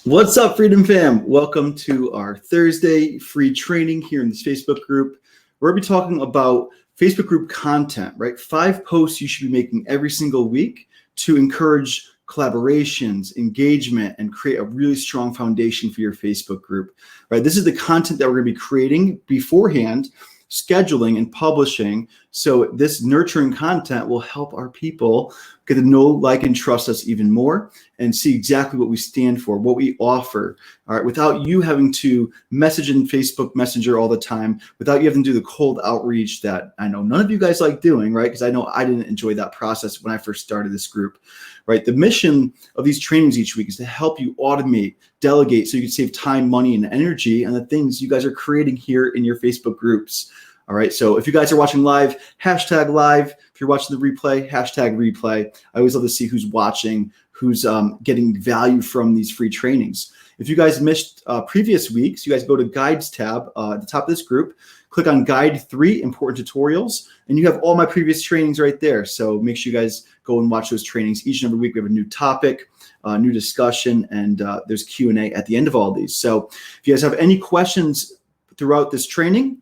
What's up, Freedom Fam? Welcome to our Thursday free training here in this Facebook group. We're going to be talking about Facebook group content, right? 5 posts you should be making every single week to encourage collaborations, engagement, and create a really strong foundation for your Facebook group, right? This is the content that we're going to be creating beforehand, scheduling and publishing. So this nurturing content will help our people get to know, like, and trust us even more and see exactly what we stand for, what we offer, all right, without you having to message in Facebook Messenger all the time, without you having to do the cold outreach that I know none of you guys like doing, right? Because I know I didn't enjoy that process when I first started this group, right? The mission of these trainings each week is to help you automate, delegate, so you can save time, money, and energy on the things you guys are creating here in your Facebook groups. All right, so if you guys are watching live, hashtag live. If you're watching the replay, hashtag replay. I always love to see who's watching, who's getting value from these free trainings. If you guys missed previous weeks, you guys go to Guides tab at the top of this group, click on Guide 3, Important Tutorials, and you have all my previous trainings right there. So make sure you guys go and watch those trainings. Each and every week we have a new topic, new discussion, and there's Q&A at the end of all these. So if you guys have any questions throughout this training,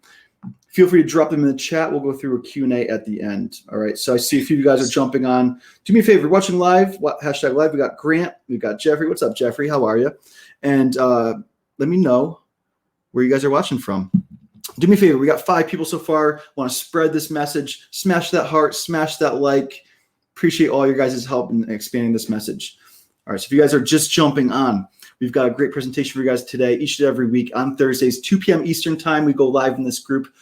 feel free to drop them in the chat. We'll go through a Q&A at the end. All right, so I see a few of you guys are jumping on. Do me a favor, watching live, hashtag live. We got Grant, we got Jeffrey. What's up, Jeffrey? How are you? And let me know where you guys are watching from. Do me a favor, we got 5 people so far. Want to spread this message. Smash that heart, smash that like. Appreciate all your guys' help in expanding this message. All right, so if you guys are just jumping on, we've got a great presentation for you guys today. Each and every week on Thursdays, 2 p.m. Eastern time, we go live in this group.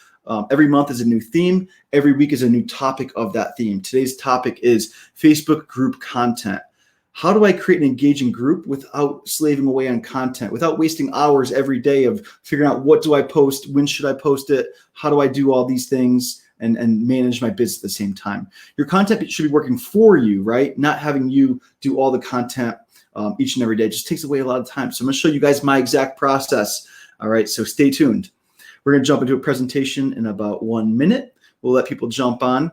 Every month is a new theme. Every week is a new topic of that theme. Today's topic is Facebook group content. How do I create an engaging group without slaving away on content, without wasting hours every day of figuring out what do I post, when should I post it, how do I do all these things and manage my business at the same time? Your content should be working for you, right? Not having you do all the content each and every day. It just takes away a lot of time. So I'm going to show you guys my exact process. All right, so stay tuned. We're going to jump into a presentation in about 1 minute. We'll let people jump on.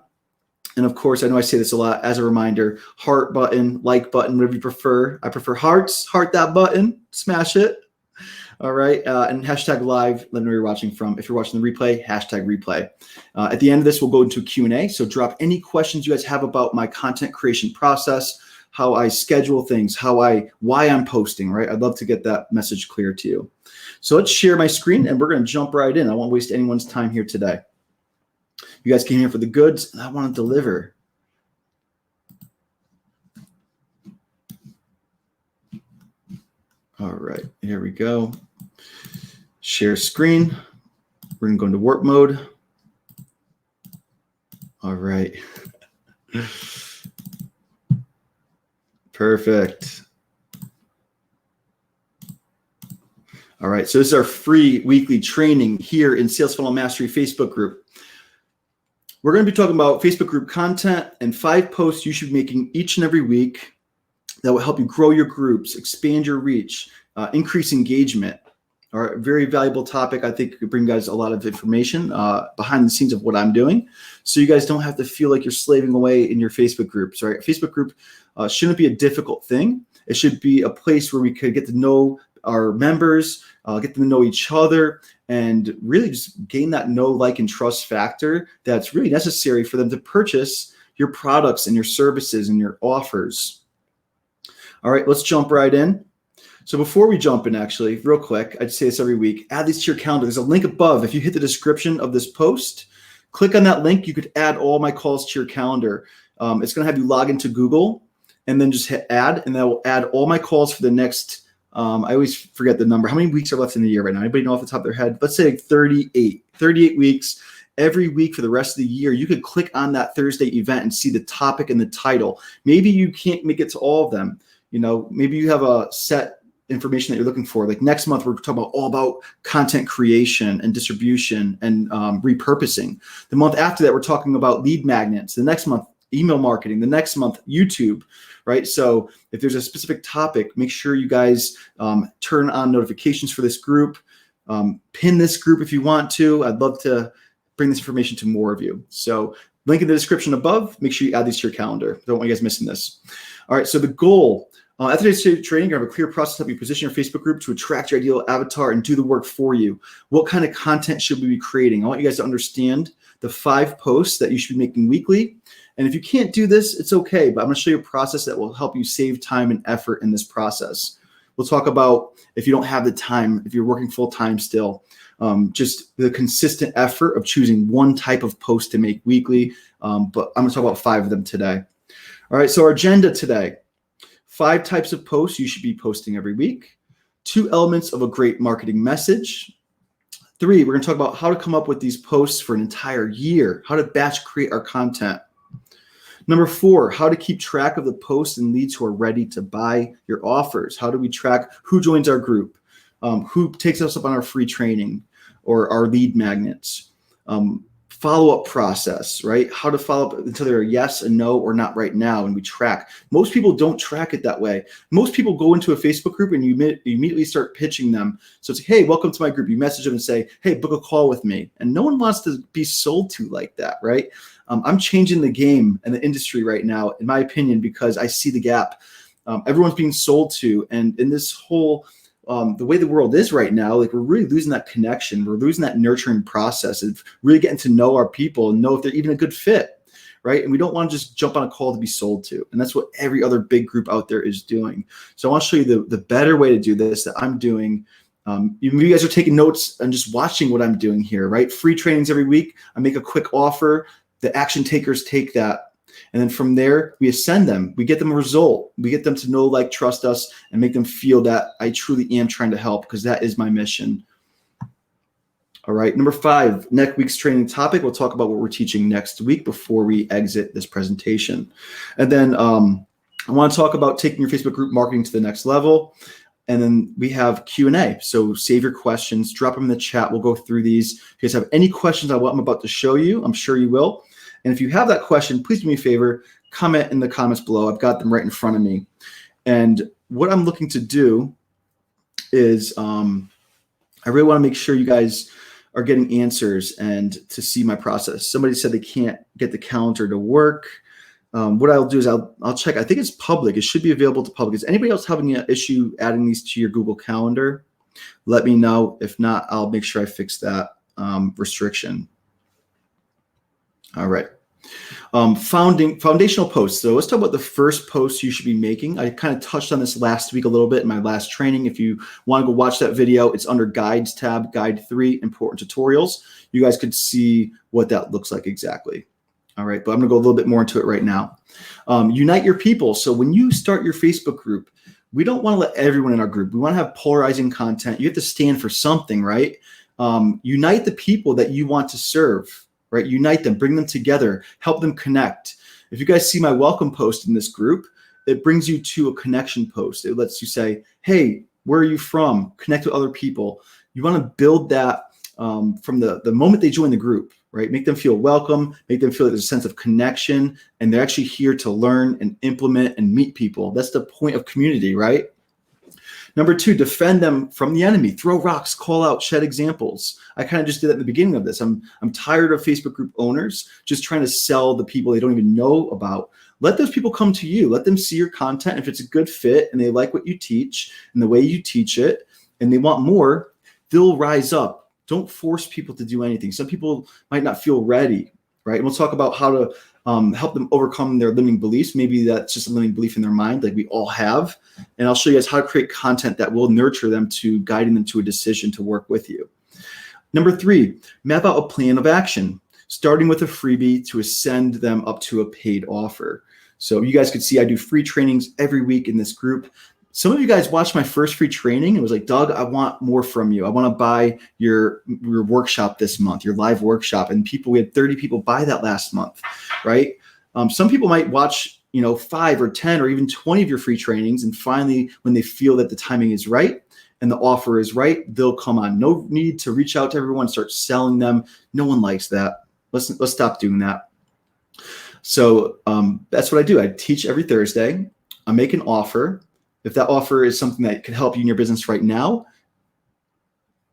And of course, I know I say this a lot as a reminder, heart button, like button, whatever you prefer. I prefer hearts, heart that button, smash it. All right, and hashtag live, let me know where you're watching from. If you're watching the replay, hashtag replay. At the end of this, we'll go into a Q&A. So drop any questions you guys have about my content creation process, how I schedule things, why I'm posting, right? I'd love to get that message clear to you. So let's share my screen and we're going to jump right in. I won't waste anyone's time here today. You guys came here for the goods and I want to deliver. All right, here we go. Share screen. We're going to go into work mode. All right. Perfect. All right, so this is our free weekly training here in Sales Funnel Mastery Facebook group. We're going to be talking about Facebook group content and 5 posts you should be making each and every week that will help you grow your groups, expand your reach, increase engagement. All right, very valuable topic. I think it could bring you guys a lot of information behind the scenes of what I'm doing, so you guys don't have to feel like you're slaving away in your Facebook groups. Right, a Facebook group shouldn't be a difficult thing. It should be a place where we could get to know our members, get them to know each other, and really just gain that know, like, and trust factor that's really necessary for them to purchase your products and your services and your offers. All right, let's jump right in. So before we jump in, actually, real quick, I'd say this every week, add these to your calendar. There's a link above. If you hit the description of this post, click on that link. You could add all my calls to your calendar. It's going to have you log into Google and then just hit add, and that will add all my calls for the next I always forget the number. How many weeks are left in the year right now? Anybody know off the top of their head? Let's say 38 weeks. Every week for the rest of the year, you could click on that Thursday event and see the topic and the title. Maybe you can't make it to all of them. You know, maybe you have a set information that you're looking for. Like next month, we're talking about all about content creation and distribution and repurposing. The month after that, we're talking about lead magnets. The next month, email marketing. The next month, YouTube. Right. So if there's a specific topic, make sure you guys turn on notifications for this group, pin this group if you want to. I'd love to bring this information to more of you. So link in the description above. Make sure you add these to your calendar. Don't want you guys missing this. All right. So the goal After today's training, you have a clear process to help you position your Facebook group to attract your ideal avatar and do the work for you. What kind of content should we be creating? I want you guys to understand the 5 posts that you should be making weekly. And if you can't do this, it's okay, but I'm going to show you a process that will help you save time and effort in this process. We'll talk about if you don't have the time, if you're working full time still, just the consistent effort of choosing one type of post to make weekly. But I'm going to talk about 5 of them today. All right, so our agenda today. 5 types of posts you should be posting every week. 2 elements of a great marketing message. 3, we're going to talk about how to come up with these posts for an entire year, how to batch create our content. Number 4, how to keep track of the posts and leads who are ready to buy your offers. How do we track who joins our group, who takes us up on our free training or our lead magnets. Follow-up process, right? How to follow up until they're a yes, a no, or not right now, and we track. Most people don't track it that way. Most people go into a Facebook group and you immediately start pitching them. So it's like, hey, welcome to my group. You message them and say, hey, book a call with me. And no one wants to be sold to like that, right? I'm changing the game in the industry right now, in my opinion, because I see the gap. Everyone's being sold to, and in this whole the way the world is right now, like we're really losing that connection. We're losing that nurturing process of really getting to know our people and know if they're even a good fit, right? And we don't want to just jump on a call to be sold to. And that's what every other big group out there is doing. So I want to show you the better way to do this that I'm doing. You guys are taking notes and just watching what I'm doing here, right? Free trainings every week. I make a quick offer. The action takers take that. And then from there, we ascend them. We get them a result. We get them to know, like, trust us, and make them feel that I truly am trying to help, because that is my mission. All right. Number 5, next week's training topic. We'll talk about what we're teaching next week before we exit this presentation. And then I want to talk about taking your Facebook group marketing to the next level. And then we have Q&A. So save your questions, drop them in the chat. We'll go through these. If you guys have any questions on what I'm about to show you, I'm sure you will. And if you have that question, please do me a favor, comment in the comments below. I've got them right in front of me. And what I'm looking to do is I really want to make sure you guys are getting answers and to see my process. Somebody said they can't get the calendar to work. What I'll do is I'll check. I think it's public. It should be available to public. Is anybody else having an issue adding these to your Google Calendar? Let me know. If not, I'll make sure I fix that restriction. All right. Foundational posts. So let's talk about the first post you should be making. I kind of touched on this last week a little bit in my last training. If you want to go watch that video, it's under Guides tab, Guide 3, Important Tutorials. You guys could see what that looks like exactly. All right, but I'm going to go a little bit more into it right now. Unite your people. So when you start your Facebook group, we don't want to let everyone in our group. We want to have polarizing content. You have to stand for something, right? Unite the people that you want to serve. Right? Unite them, bring them together, help them connect. If you guys see my welcome post in this group, it brings you to a connection post. It lets you say, hey, where are you from? Connect with other people. You want to build that from the moment they join the group, right? Make them feel welcome, make them feel like there's a sense of connection, and they're actually here to learn and implement and meet people. That's the point of community, right? Number 2, defend them from the enemy. Throw rocks, call out, shed examples. I kind of just did that at the beginning of this. I'm tired of Facebook group owners just trying to sell the people they don't even know about. Let those people come to you. Let them see your content. If it's a good fit and they like what you teach and the way you teach it and they want more, they'll rise up. Don't force people to do anything. Some people might not feel ready, right? And we'll talk about how to help them overcome their limiting beliefs. Maybe that's just a limiting belief in their mind, like we all have. And I'll show you guys how to create content that will nurture them to guiding them to a decision to work with you. Number 3, map out a plan of action, starting with a freebie to ascend them up to a paid offer. So you guys could see I do free trainings every week in this group. Some of you guys watched my first free training and was like, Doug, I want more from you. I want to buy your workshop this month, your live workshop. And we had 30 people buy that last month, right? Some people might watch, 5 or 10 or even 20 of your free trainings. And finally, when they feel that the timing is right and the offer is right, they'll come on. No need to reach out to everyone, start selling them. No one likes that. Let's stop doing that. So that's what I do. I teach every Thursday. I make an offer. If that offer is something that could help you in your business right now,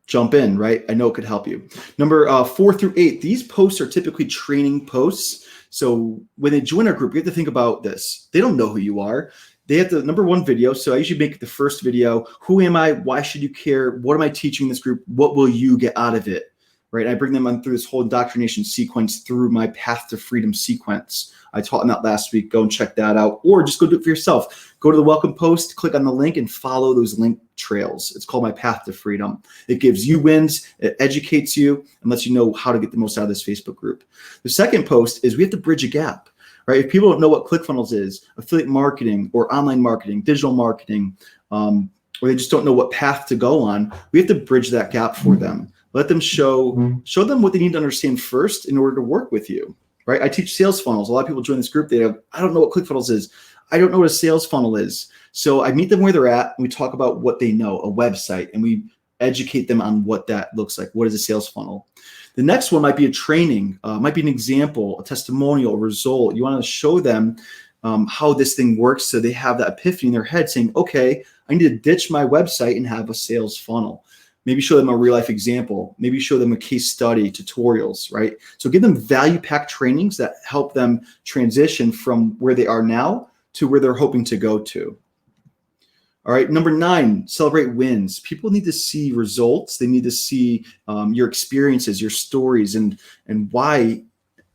jump in, right? I know it could help you. Number 4 through 8, these posts are typically training posts. So when they join our group, you have to think about this. They don't know who you are. they have the number one video. So I usually make the first video. Who am I? Why should you care? What am I teaching this group? What will you get out of it? Right? I bring them on through this whole indoctrination sequence through my Path to Freedom sequence. I taught them that last week. Go and check that out, or just go do it for yourself. Go to the welcome post, click on the link, and follow those link trails. It's called my Path to Freedom. It gives you wins, it educates you, and lets you know how to get the most out of this Facebook group. The second post is we have to bridge a gap. Right? If people don't know what ClickFunnels is, affiliate marketing or online marketing, digital marketing, or they just don't know what path to go on, we have to bridge that gap for them. Let them show them what they need to understand first in order to work with you. Right? I teach sales funnels. A lot of people join this group. They have, I don't know what ClickFunnels is. I don't know what a sales funnel is. So I meet them where they're at, and we talk about what they know, a website, and we educate them on what that looks like. What is a sales funnel? The next one might be a training, might be an example, a testimonial, a result. You want to show them how this thing works so they have that epiphany in their head saying, okay, I need to ditch my website and have a sales funnel. Maybe show them a real life example. Maybe show them a case study, tutorials, right? So give them value-packed trainings that help them transition from where they are now to where they're hoping to go to. All right, number 9, celebrate wins. People need to see results. They need to see your experiences, your stories, and why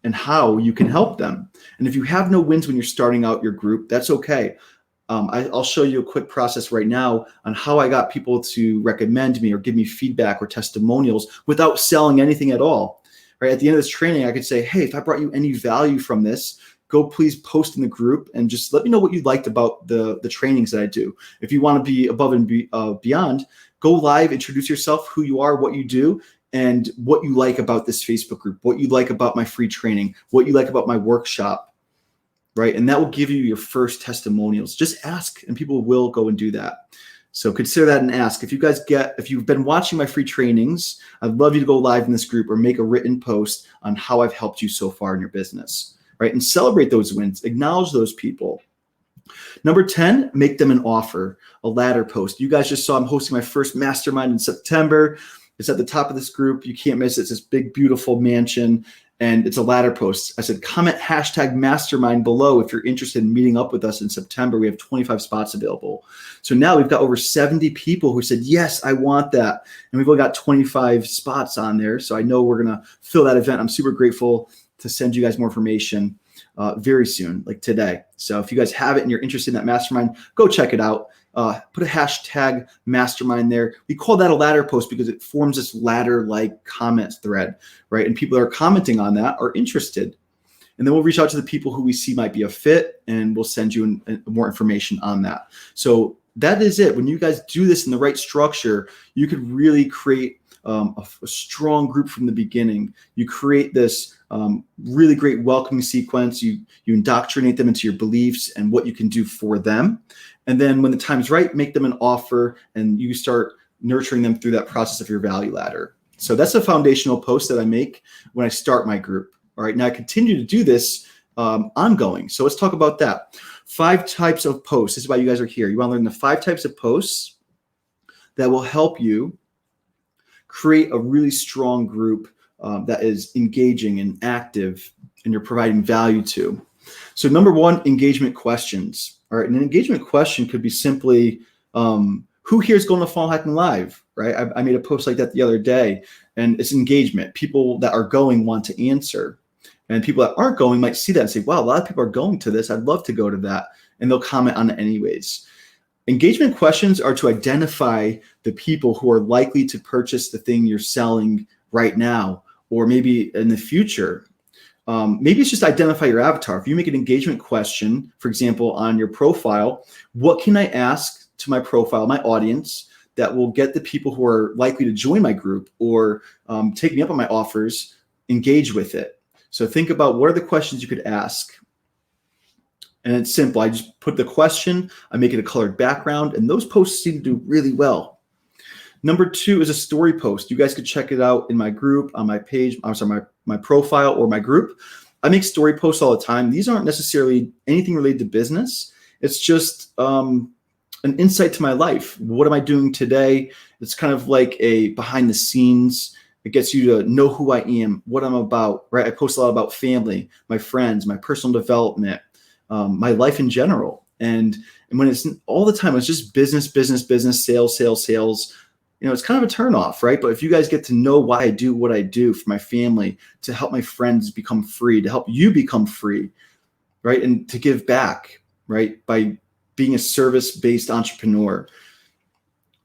and how you can help them. And if you have no wins when you're starting out your group, that's okay. I'll show you a quick process right now on how I got people to recommend me or give me feedback or testimonials without selling anything at all. Right? At the end of this training, I could say, hey, if I brought you any value from this, go please post in the group and just let me know what you liked about the trainings that I do. If you want to be above and beyond, go live, introduce yourself, who you are, what you do, and what you like about this Facebook group, what you like about my free training, what you like about my workshop. Right? And that will give you your first testimonials. Just ask and people will go and do that. So consider that an ask. If you've been watching my free trainings, I'd love you to go live in this group or make a written post on how I've helped you so far in your business. Right? And celebrate those wins, acknowledge those people. Number 10, make them an offer, a ladder post. You guys just saw I'm hosting my first mastermind in September. It's at the top of this group. You can't miss it. It's this big, beautiful mansion. And it's a ladder post. I said, comment #mastermind below if you're interested in meeting up with us in September. We have 25 spots available. So now we've got over 70 people who said, yes, I want that. And we've only got 25 spots on there. So I know we're going to fill that event. I'm super grateful to send you guys more information very soon, like today. So if you guys have it and you're interested in that mastermind, go check it out. Put a #mastermind there. We call that a ladder post because it forms this ladder-like comment thread, right? And people that are commenting on that are interested. And then we'll reach out to the people who we see might be a fit, and we'll send you more information on that. So that is it. When you guys do this in the right structure, you could really create a strong group from the beginning. You create this really great welcoming sequence. You indoctrinate them into your beliefs and what you can do for them. And then when the time's right, make them an offer and you start nurturing them through that process of your value ladder. So that's a foundational post that I make when I start my group. All right, now I continue to do this ongoing. So let's talk about that. 5 types of posts. This is why you guys are here. You want to learn the 5 types of posts that will help you create a really strong group that is engaging and active and you're providing value to. So number 1, engagement questions. All right, and an engagement question could be simply, who here is going to Funnel Hacking Live, right? I made a post like that the other day, and it's engagement. People that are going want to answer. And people that aren't going might see that and say, wow, a lot of people are going to this. I'd love to go to that. And they'll comment on it anyways. Engagement questions are to identify the people who are likely to purchase the thing you're selling right now, or maybe in the future. Maybe it's just identify your avatar. If you make an engagement question, for example, on your profile, what can I ask to my profile, my audience, that will get the people who are likely to join my group or take me up on my offers, engage with it. So think about what are the questions you could ask. And it's simple. I just put the question, I make it a colored background, and those posts seem to do really well. Number 2 is a story post. You guys could check it out in my group, on my page, my profile or my group. I make story posts all the time. These aren't necessarily anything related to business. It's just an insight to my life. What am I doing today? It's kind of like a behind the scenes. It gets you to know who I am, what I'm about, right? I post a lot about family, my friends, my personal development, my life in general. And when it's all the time, it's just business, sales, it's kind of a turnoff, right? But if you guys get to know why I do what I do for my family, to help my friends become free, to help you become free, right? And to give back, right? By being a service-based entrepreneur.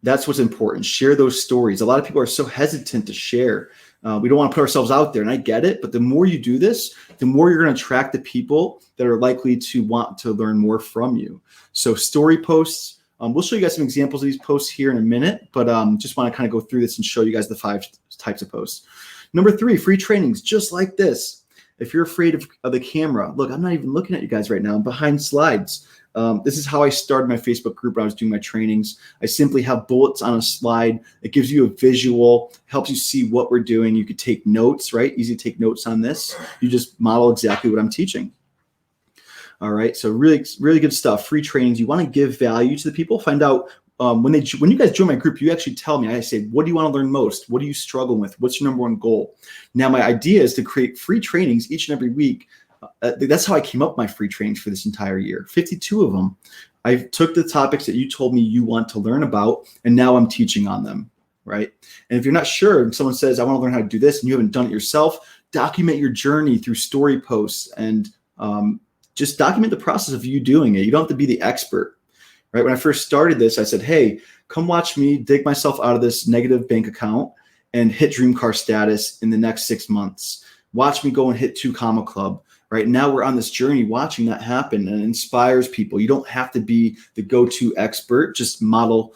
That's what's important. Share those stories. A lot of people are so hesitant to share. We don't want to put ourselves out there, and I get it. But the more you do this, the more you're going to attract the people that are likely to want to learn more from you. So story posts, we'll show you guys some examples of these posts here in a minute, but just want to kind of go through this and show you guys the 5 types of posts. Number 3, free trainings, just like this. If you're afraid of the camera, look, I'm not even looking at you guys right now. I'm behind slides. This is how I started my Facebook group when I was doing my trainings. I simply have bullets on a slide. It gives you a visual, helps you see what we're doing. You could take notes, right? Easy to take notes on this. You just model exactly what I'm teaching. All right, so really, really good stuff. Free trainings. You want to give value to the people. Find out when you guys join my group, you actually tell me. I say, what do you want to learn most? What do you struggle with? What's your number one goal? Now, my idea is to create free trainings each and every week. That's how I came up with my free trainings for this entire year. 52 of them. I took the topics that you told me you want to learn about, and now I'm teaching on them, right? And if you're not sure, and someone says, I want to learn how to do this, and you haven't done it yourself, document your journey through story posts and just document the process of you doing it. You don't have to be the expert, right? When I first started this, I said, hey, come watch me dig myself out of this negative bank account and hit dream car status in the next 6 months. Watch me go and hit 2 comma club. Right now we're on this journey watching that happen, and it inspires people. You don't have to be the go-to expert. Just model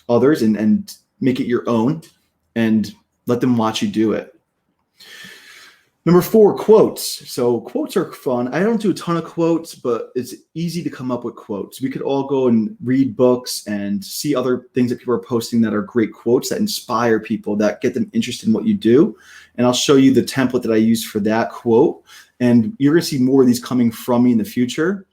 others and make it your own and let them watch you do it. Number 4, quotes. So quotes are fun. I don't do a ton of quotes, but it's easy to come up with quotes. We could all go and read books and see other things that people are posting that are great quotes that inspire people, that get them interested in what you do. And I'll show you the template that I use for that quote. And you're going to see more of these coming from me in the future.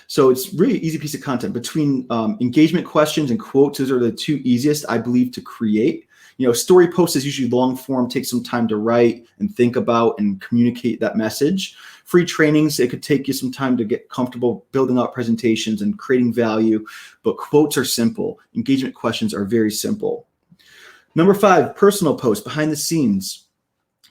So it's really easy piece of content. Between engagement questions and quotes, those are the 2 easiest, I believe, to create. Story post is usually long form, takes some time to write and think about and communicate that message. Free trainings, it could take you some time to get comfortable building out presentations and creating value, but quotes are simple. Engagement questions are very simple. Number 5, personal posts, behind the scenes.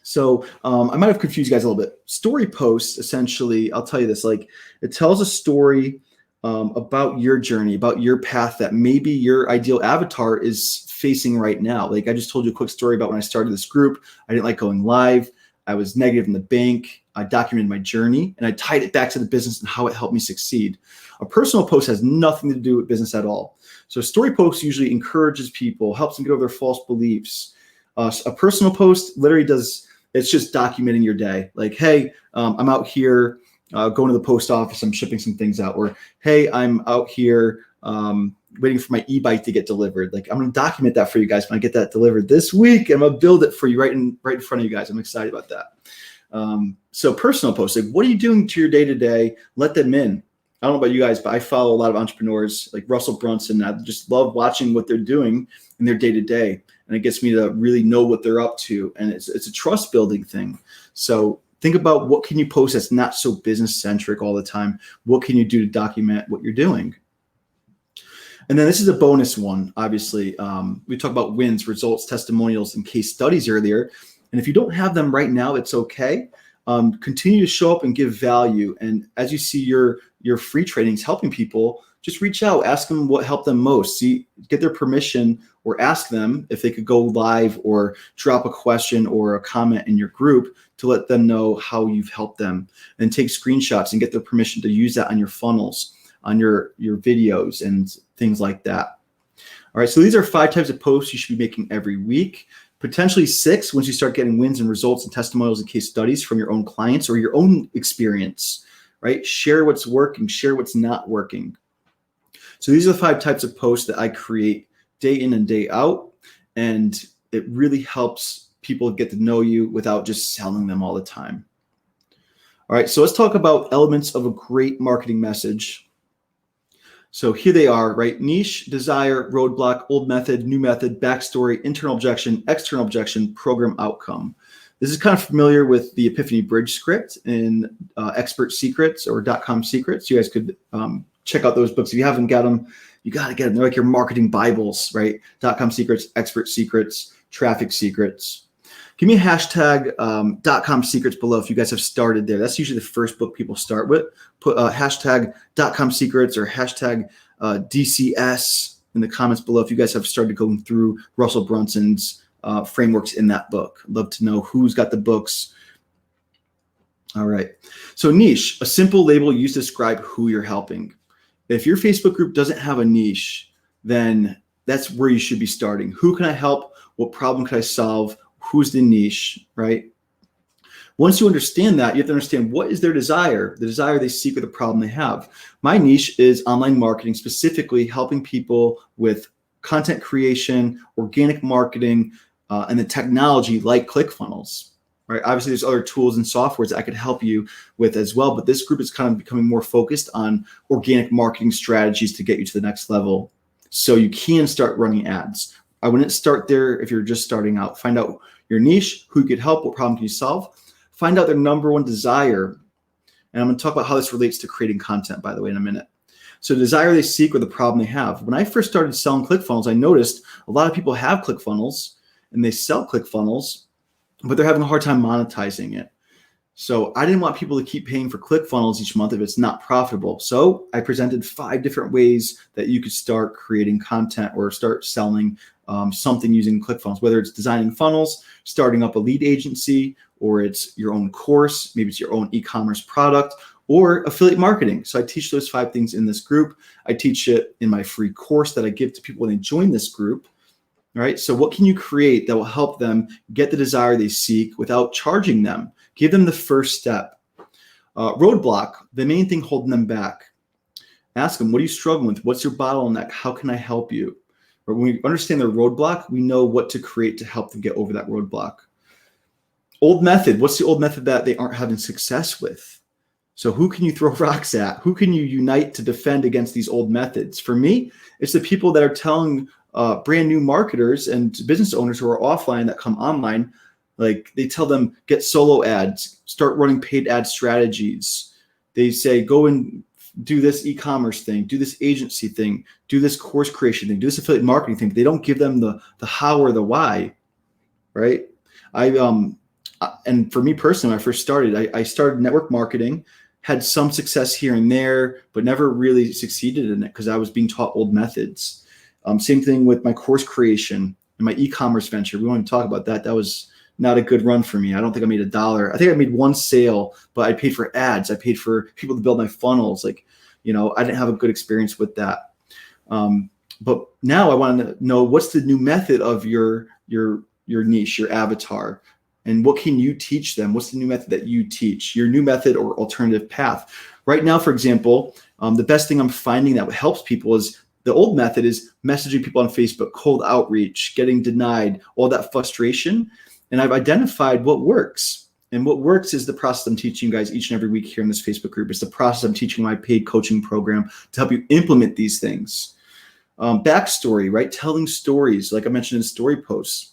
So I might have confused you guys a little bit. Story posts, essentially, I'll tell you this, like it tells a story about your journey, about your path that maybe your ideal avatar is facing right now. Like I just told you a quick story about when I started this group. I didn't like going live. I was negative in the bank. I documented my journey and I tied it back to the business and how it helped me succeed. A personal post has nothing to do with business at all. So a story post usually encourages people, helps them get over their false beliefs. A personal post literally it's just documenting your day. Like, hey, I'm out here going to the post office. I'm shipping some things out. Or, hey, I'm out here waiting for my e-bike to get delivered. Like, I'm going to document that for you guys when I get that delivered this week. I'm going to build it for you right in front of you guys. I'm excited about that. So personal posts, like what are you doing to your day-to-day? Let them in. I don't know about you guys, but I follow a lot of entrepreneurs like Russell Brunson. I just love watching what they're doing in their day-to-day. And it gets me to really know what they're up to. And it's a trust building thing. So think about what can you post that's not so business centric all the time. What can you do to document what you're doing? And then this is a bonus one, obviously. We talked about wins, results, testimonials, and case studies earlier. And if you don't have them right now, it's okay. Continue to show up and give value. And as you see your free trainings helping people, just reach out, ask them what helped them most. See, get their permission or ask them if they could go live or drop a question or a comment in your group to let them know how you've helped them. And take screenshots and get their permission to use that on your funnels, on your videos and things like that. All right, so these are 5 types of posts you should be making every week. Potentially 6 once you start getting wins and results and testimonials and case studies from your own clients or your own experience, right? Share what's working, share what's not working. So these are the 5 types of posts that I create day in and day out. And it really helps people get to know you without just selling them all the time. All right, so let's talk about elements of a great marketing message. So here they are, right? Niche, desire, roadblock, old method, new method, backstory, internal objection, external objection, program outcome. This is kind of familiar with the Epiphany Bridge script in Expert Secrets or .com Secrets. You guys could check out those books. If you haven't got them, you got to get them. They're like your marketing Bibles, right? .com secrets, expert secrets, traffic secrets. Give me a hashtag .com secrets below if you guys have started there. That's usually the first book people start with. Put hashtag .com secrets or hashtag DCS in the comments below if you guys have started going through Russell Brunson's frameworks in that book. I'd love to know who's got the books. All right. So niche, a simple label used to describe who you're helping. If your Facebook group doesn't have a niche, then that's where you should be starting. Who can I help? What problem can I solve? Who's the niche, right? Once you understand that, you have to understand what is their desire, the desire they seek or the problem they have. My niche is online marketing, specifically helping people with content creation, organic marketing, and the technology like ClickFunnels, right? Obviously, there's other tools and softwares that I could help you with as well, but this group is kind of becoming more focused on organic marketing strategies to get you to the next level so you can start running ads. I wouldn't start there if you're just starting out. Find out your niche, who you could help, what problem can you solve. Find out their number one desire. And I'm going to talk about how this relates to creating content, by the way, in a minute. So the desire they seek or the problem they have. When I first started selling ClickFunnels, I noticed a lot of people have ClickFunnels and they sell ClickFunnels, but they're having a hard time monetizing it. So I didn't want people to keep paying for ClickFunnels each month if it's not profitable. So I presented 5 different ways that you could start creating content or start selling something using ClickFunnels, whether it's designing funnels, starting up a lead agency, or it's your own course, maybe it's your own e-commerce product, or affiliate marketing. So I teach those 5 things in this group. I teach it in my free course that I give to people when they join this group. All right. So what can you create that will help them get the desire they seek without charging them? Give them the first step. Roadblock, the main thing holding them back. Ask them, what are you struggling with? What's your bottleneck? How can I help you? Or when we understand their roadblock, we know what to create to help them get over that roadblock. Old method, what's the old method that they aren't having success with? So who can you throw rocks at? Who can you unite to defend against these old methods? For me, it's the people that are telling brand new marketers and business owners who are offline that come online, like they tell them, get solo ads, start running paid ad strategies. They say, go and do this e-commerce thing, do this agency thing, do this course creation thing, do this affiliate marketing thing. They don't give them the how or the why, right? And for me personally, when I first started, I started network marketing, had some success here and there, but never really succeeded in it because I was being taught old methods. Same thing with my course creation and my e-commerce venture. We want to talk about that. That was not a good run for me. I don't think I made $1. I think I made 1 sale, but I paid for ads. I paid for people to build my funnels. Like, I didn't have a good experience with that. But now I want to know what's the new method of your niche, your avatar, and what can you teach them? What's the new method that you teach? Your new method or alternative path. Right now, for example, the best thing I'm finding that helps people is the old method is messaging people on Facebook, cold outreach, getting denied, all that frustration. And I've identified what works. And what works is the process I'm teaching you guys each and every week here in this Facebook group. It's the process I'm teaching my paid coaching program to help you implement these things. Backstory, right? Telling stories, like I mentioned in story posts.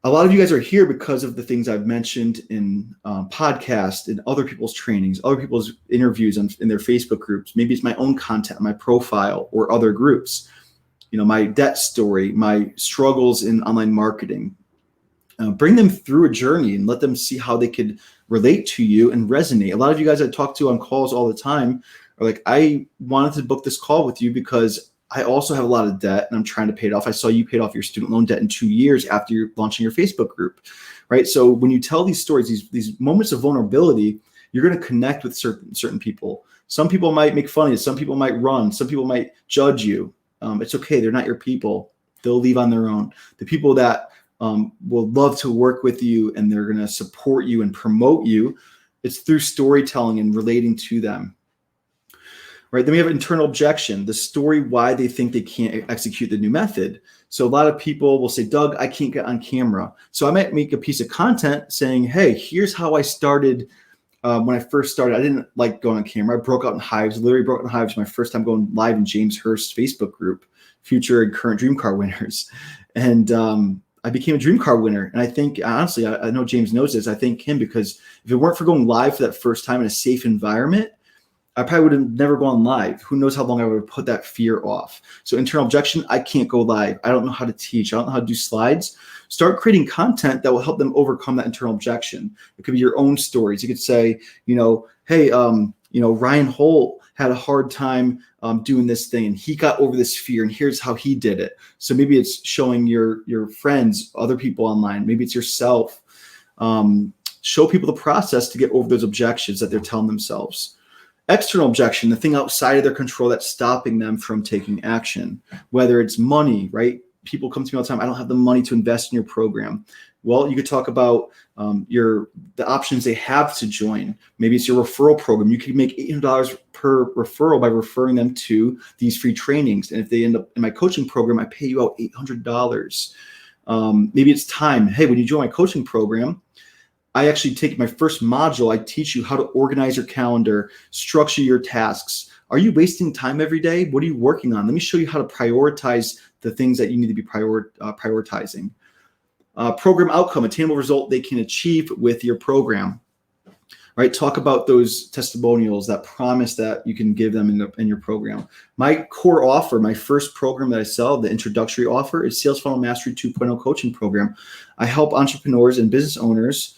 A lot of you guys are here because of the things I've mentioned in podcasts, in other people's trainings, other people's interviews in their Facebook groups. Maybe it's my own content, my profile, or other groups. My debt story, my struggles in online marketing. Bring them through a journey and let them see how they could relate to you and resonate. A lot of you guys I talk to on calls all the time are like, I wanted to book this call with you because I also have a lot of debt and I'm trying to pay it off. I saw you paid off your student loan debt in 2 years after you're launching your Facebook group, right? So when you tell these stories, these moments of vulnerability, you're going to connect with certain people. Some people might make fun of you. Some people might run. Some people might judge you. It's okay. They're not your people. They'll leave on their own. The people that will love to work with you and they're going to support you and promote you, it's through storytelling and relating to them. Right. Then we have internal objection, the story why they think they can't execute the new method. So a lot of people will say, Doug, I can't get on camera. So I might make a piece of content saying, hey, here's how I started. When I first started, I didn't like going on camera. I broke out in hives, literally broke out in hives my first time going live in James Hurst's Facebook group, future and current dream car winners. And I became a dream car winner. And I think, honestly, I know James knows this. I thank him because if it weren't for going live for that first time in a safe environment, I probably would have never gone live. Who knows how long I would have put that fear off. So internal objection, I can't go live. I don't know how to teach. I don't know how to do slides. Start creating content that will help them overcome that internal objection. It could be your own stories. You could say, hey, Ryan Holt had a hard time doing this thing, and he got over this fear, and here's how he did it. So maybe it's showing your friends, other people online. Maybe it's yourself. Show people the process to get over those objections that they're telling themselves. External objection, the thing outside of their control that's stopping them from taking action, whether it's money, right? People come to me all the time, I don't have the money to invest in your program. Well, you could talk about the options they have to join. Maybe it's your referral program. You could make $800 per referral by referring them to these free trainings. And if they end up in my coaching program, I pay you out $800. Maybe it's time. Hey, when you join my coaching program, I actually take my first module. I teach you how to organize your calendar, structure your tasks. Are you wasting time every day? What are you working on? Let me show you how to prioritize the things that you need to be prioritizing. Program outcome, attainable result they can achieve with your program. Right? Talk about those testimonials, that promise that you can give them in your program. My core offer, my first program that I sell, the introductory offer, is Sales Funnel Mastery 2.0 coaching program. I help entrepreneurs and business owners,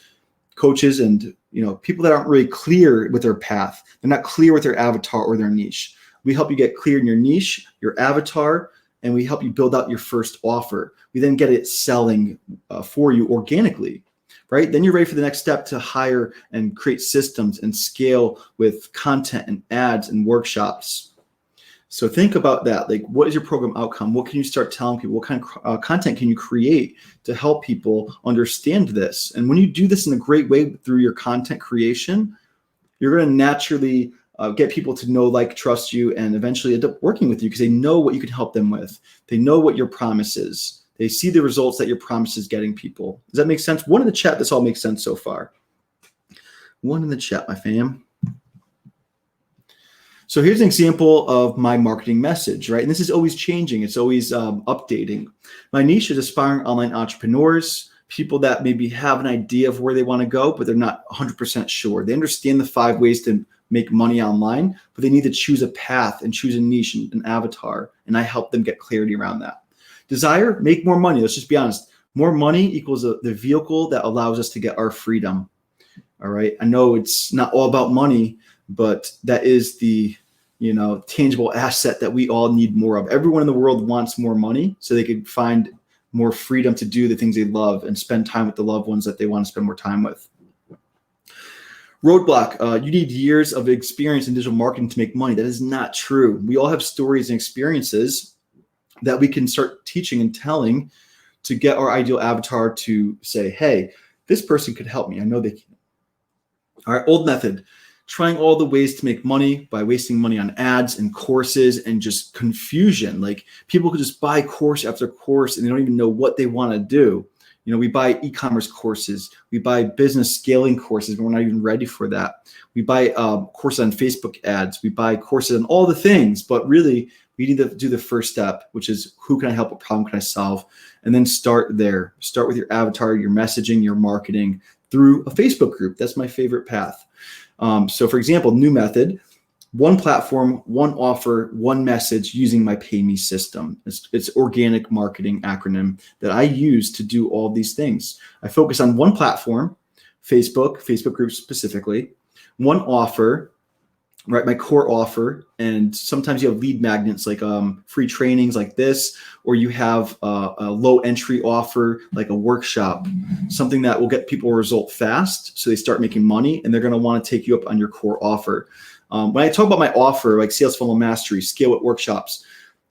coaches, and people that aren't really clear with their path. They're not clear with their avatar or their niche. We help you get clear in your niche, your avatar, and we help you build out your first offer. We then get it selling for you organically, right? Then you're ready for the next step to hire and create systems and scale with content and ads and workshops. So think about that. Like, what is your program outcome? What can you start telling people? What kind of content can you create to help people understand this? And when you do this in a great way through your content creation, you're going to naturally get people to know, like, trust you, and eventually end up working with you because they know what you can help them with. They know what your promise is. They see the results that your promise is getting people. Does that make sense? One in the chat, this all makes sense so far. One in the chat, my fam. So here's an example of my marketing message, right? And this is always changing. It's always updating. My niche is aspiring online entrepreneurs, people that maybe have an idea of where they want to go, but they're not 100% sure. They understand the 5 ways to make money online, but they need to choose a path and choose a niche and an avatar. And I help them get clarity around that. Desire, make more money. Let's just be honest. More money equals the vehicle that allows us to get our freedom. All right. I know it's not all about money, but that is the tangible asset that we all need more of. Everyone in the world wants more money so they can find more freedom to do the things they love and spend time with the loved ones that they want to spend more time with. Roadblock, you need years of experience in digital marketing to make money. That is not true. We all have stories and experiences that we can start teaching and telling to get our ideal avatar to say, hey, this person could help me. I know they can. All right, old method. Trying all the ways to make money by wasting money on ads and courses and just confusion. Like, people could just buy course after course and they don't even know what they want to do. We buy e-commerce courses, we buy business scaling courses, but we're not even ready for that. We buy courses on Facebook ads, we buy courses on all the things, but really we need to do the first step, which is, who can I help? What problem can I solve? And then start there. Start with your avatar, your messaging, your marketing through a Facebook group. That's my favorite path. So for example, new method, one platform, one offer, one message using my Pay Me system. It's organic marketing acronym that I use to do all these things. I focus on one platform, Facebook groups specifically, one offer, right? My core offer. And sometimes you have lead magnets like free trainings like this, or you have a low entry offer like a workshop, something that will get people a result fast so they start making money, and they're going to want to take you up on your core offer. When I talk about my offer, like Sales Funnel Mastery, Scale It workshops,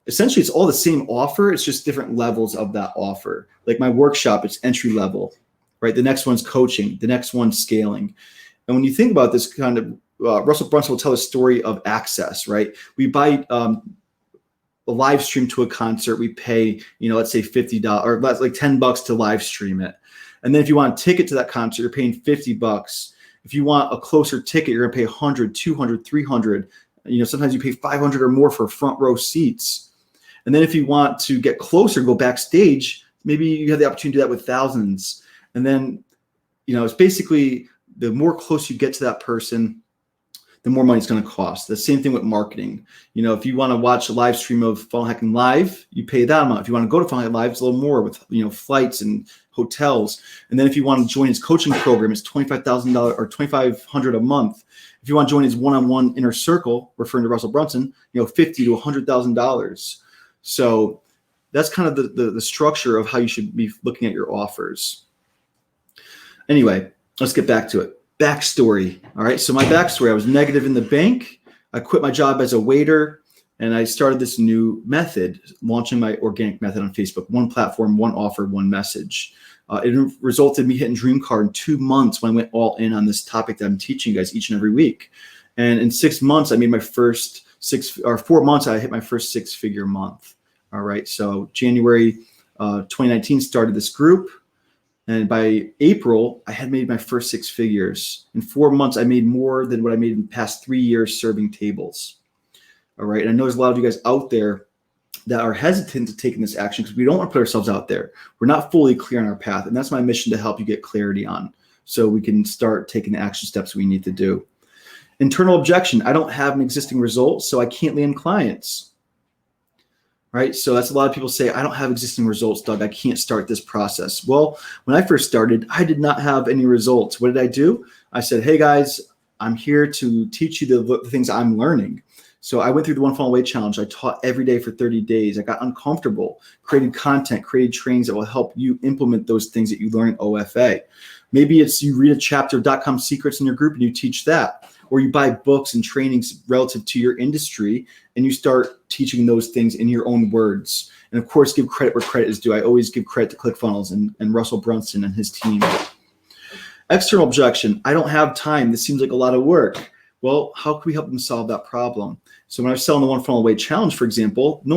essentially it's all the same offer. It's just different levels of that offer. Like my workshop, it's entry level, right? The next one's coaching. The next one's scaling. And when you think about this kind of, Russell Brunson will tell a story of access, right? We buy a live stream to a concert. We pay, let's say $50 or like $10 to live stream it. And then if you want a ticket to that concert, you're paying $50. If you want a closer ticket, you're going to pay $100, $200, $300. Sometimes you pay $500 or more for front row seats. And then if you want to get closer, go backstage, maybe you have the opportunity to do that with thousands. And then, it's basically the more close you get to that person, the the more money it's going to cost. The same thing with marketing. You know, if you want to watch a live stream of Funnel Hacking Live, you pay that amount. If you want to go to Funnel Hacking Live, it's a little more with, you know, flights and hotels. And then if you want to join his coaching program, it's $25,000 or $2,500 a month. If you want to join his one-on-one inner circle, referring to Russell Brunson, you know, $50,000 to $100,000. So that's kind of the structure of how you should be looking at your offers. Anyway, let's get back to it. Backstory. All right. So my backstory, I was negative in the bank. I quit my job as a waiter and I started this new method, launching my organic method on Facebook. One platform, one offer, one message. It resulted in me hitting Dream Car in 2 months when I went all in on this topic that I'm teaching you guys each and every week. And in 6 months, I made my first 4 months, I hit my first 6-figure month. All right. So January 2019 started this group. And by April, I had made my first 6 figures. In 4 months, I made more than what I made in the past 3 years serving tables. All right. And I know there's a lot of you guys out there that are hesitant to taking this action because we don't want to put ourselves out there. We're not fully clear on our path. And that's my mission, to help you get clarity on, so we can start taking the action steps we need to do. Internal objection. I don't have an existing result, so I can't land clients. Right. So that's a lot of people say, I don't have existing results, Doug. I can't start this process. Well, when I first started, I did not have any results. What did I do? I said, hey guys, I'm here to teach you the things I'm learning. So I went through the One Funnel Away challenge. I taught every day for 30 days. I got uncomfortable, created content, created trainings that will help you implement those things that you learn in OFA. Maybe it's you read a chapter of .com secrets in your group and you teach that. Or you buy books and trainings relative to your industry and you start teaching those things in your own words. And of course, give credit where credit is due. I always give credit to ClickFunnels and Russell Brunson and his team. External objection. I don't have time. This seems like a lot of work. Well, how can we help them solve that problem? So when I was selling the One Funnel Away challenge, for example, a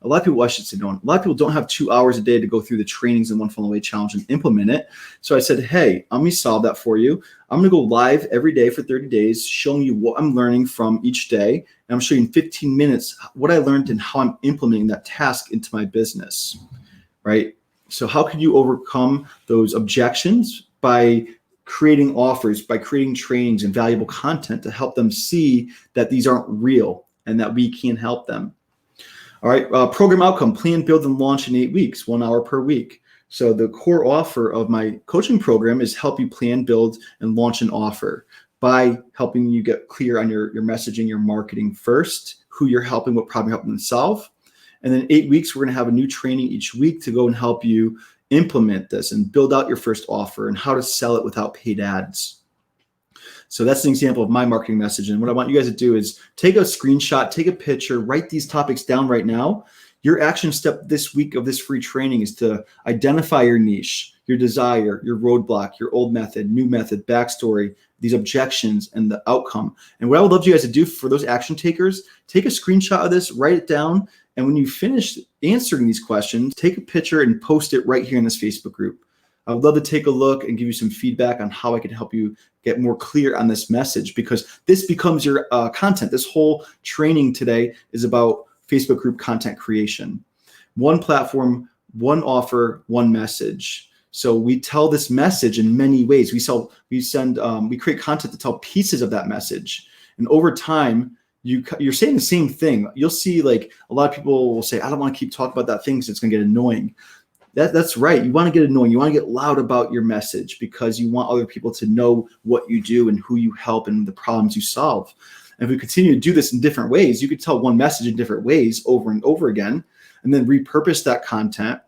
lot of people don't have 2 hours a day to go through the trainings in One Funnel Away challenge and implement it. So I said, hey, let me solve that for you. I'm going to go live every day for 30 days, showing you what I'm learning from each day. And I'm showing you in 15 minutes what I learned and how I'm implementing that task into my business, right? So how can you overcome those objections? By creating offers, by creating trainings and valuable content to help them see that these aren't real and that we can help them. All right, program outcome, plan, build, and launch in 8 weeks, 1 hour per week. So the core offer of my coaching program is help you plan, build, and launch an offer by helping you get clear on your messaging, your marketing first, who you're helping, what problem you're helping them solve. And then 8 weeks, we're going to have a new training each week to go and help you implement this and build out your first offer and how to sell it without paid ads. So that's an example of my marketing message. And what I want you guys to do is take a screenshot, take a picture, write these topics down right now. Your action step this week of this free training is to identify your niche, your desire, your roadblock, your old method, new method, backstory, these objections, and the outcome. And what I would love you guys to do for those action takers, take a screenshot of this, write it down. And when you finish answering these questions, take a picture and post it right here in this Facebook group. I would love to take a look and give you some feedback on how I can help you get more clear on this message, because this becomes your content. This whole training today is about Facebook group content creation. One platform, one offer, one message. So we tell this message in many ways. We create content to tell pieces of that message. And over time, you're saying the same thing. You'll see, like, a lot of people will say, I don't want to keep talking about that thing because it's going to get annoying. That's right. You want to get annoying. You want to get loud about your message because you want other people to know what you do and who you help and the problems you solve. And if we continue to do this in different ways, you could tell one message in different ways over and over again, and then repurpose that content.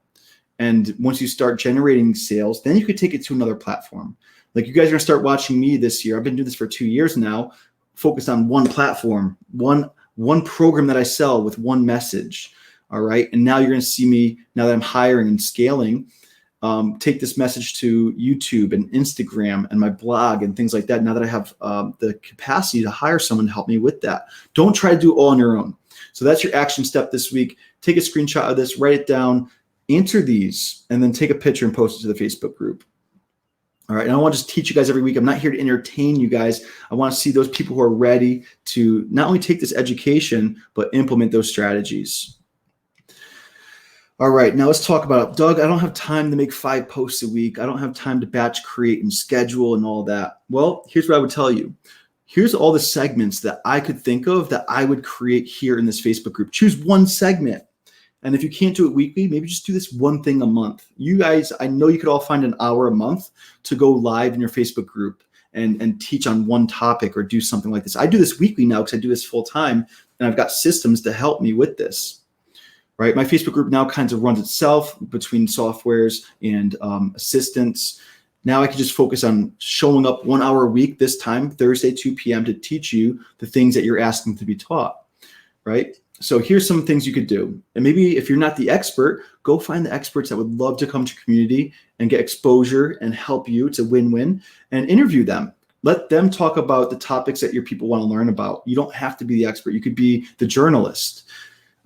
And once you start generating sales, then you could take it to another platform. Like, you guys are going to start watching me this year. I've been doing this for 2 years now, focused on one platform, one program that I sell with one message. All right. And now you're going to see me, now that I'm hiring and scaling, take this message to YouTube and Instagram and my blog and things like that. Now that I have the capacity to hire someone to help me with that. Don't try to do it all on your own. So that's your action step this week. Take a screenshot of this, write it down, answer these, and then take a picture and post it to the Facebook group. All right. And I want to just teach you guys every week. I'm not here to entertain you guys. I want to see those people who are ready to not only take this education, but implement those strategies. All right, now let's talk about, Doug, I don't have time to make 5 posts a week. I don't have time to batch create and schedule and all that. Well, here's what I would tell you. Here's all the segments that I could think of that I would create here in this Facebook group. Choose one segment. And if you can't do it weekly, maybe just do this one thing a month. You guys, I know you could all find an hour a month to go live in your Facebook group and teach on one topic or do something like this. I do this weekly now because I do this full time, and I've got systems to help me with this, right? My Facebook group now kind of runs itself between softwares and assistants. Now I can just focus on showing up 1 hour a week, this time, Thursday, 2 p.m. to teach you the things that you're asking to be taught, right? So here's some things you could do. And maybe if you're not the expert, go find the experts that would love to come to your community and get exposure and help you. It's a win-win. And interview them. Let them talk about the topics that your people want to learn about. You don't have to be the expert. You could be the journalist.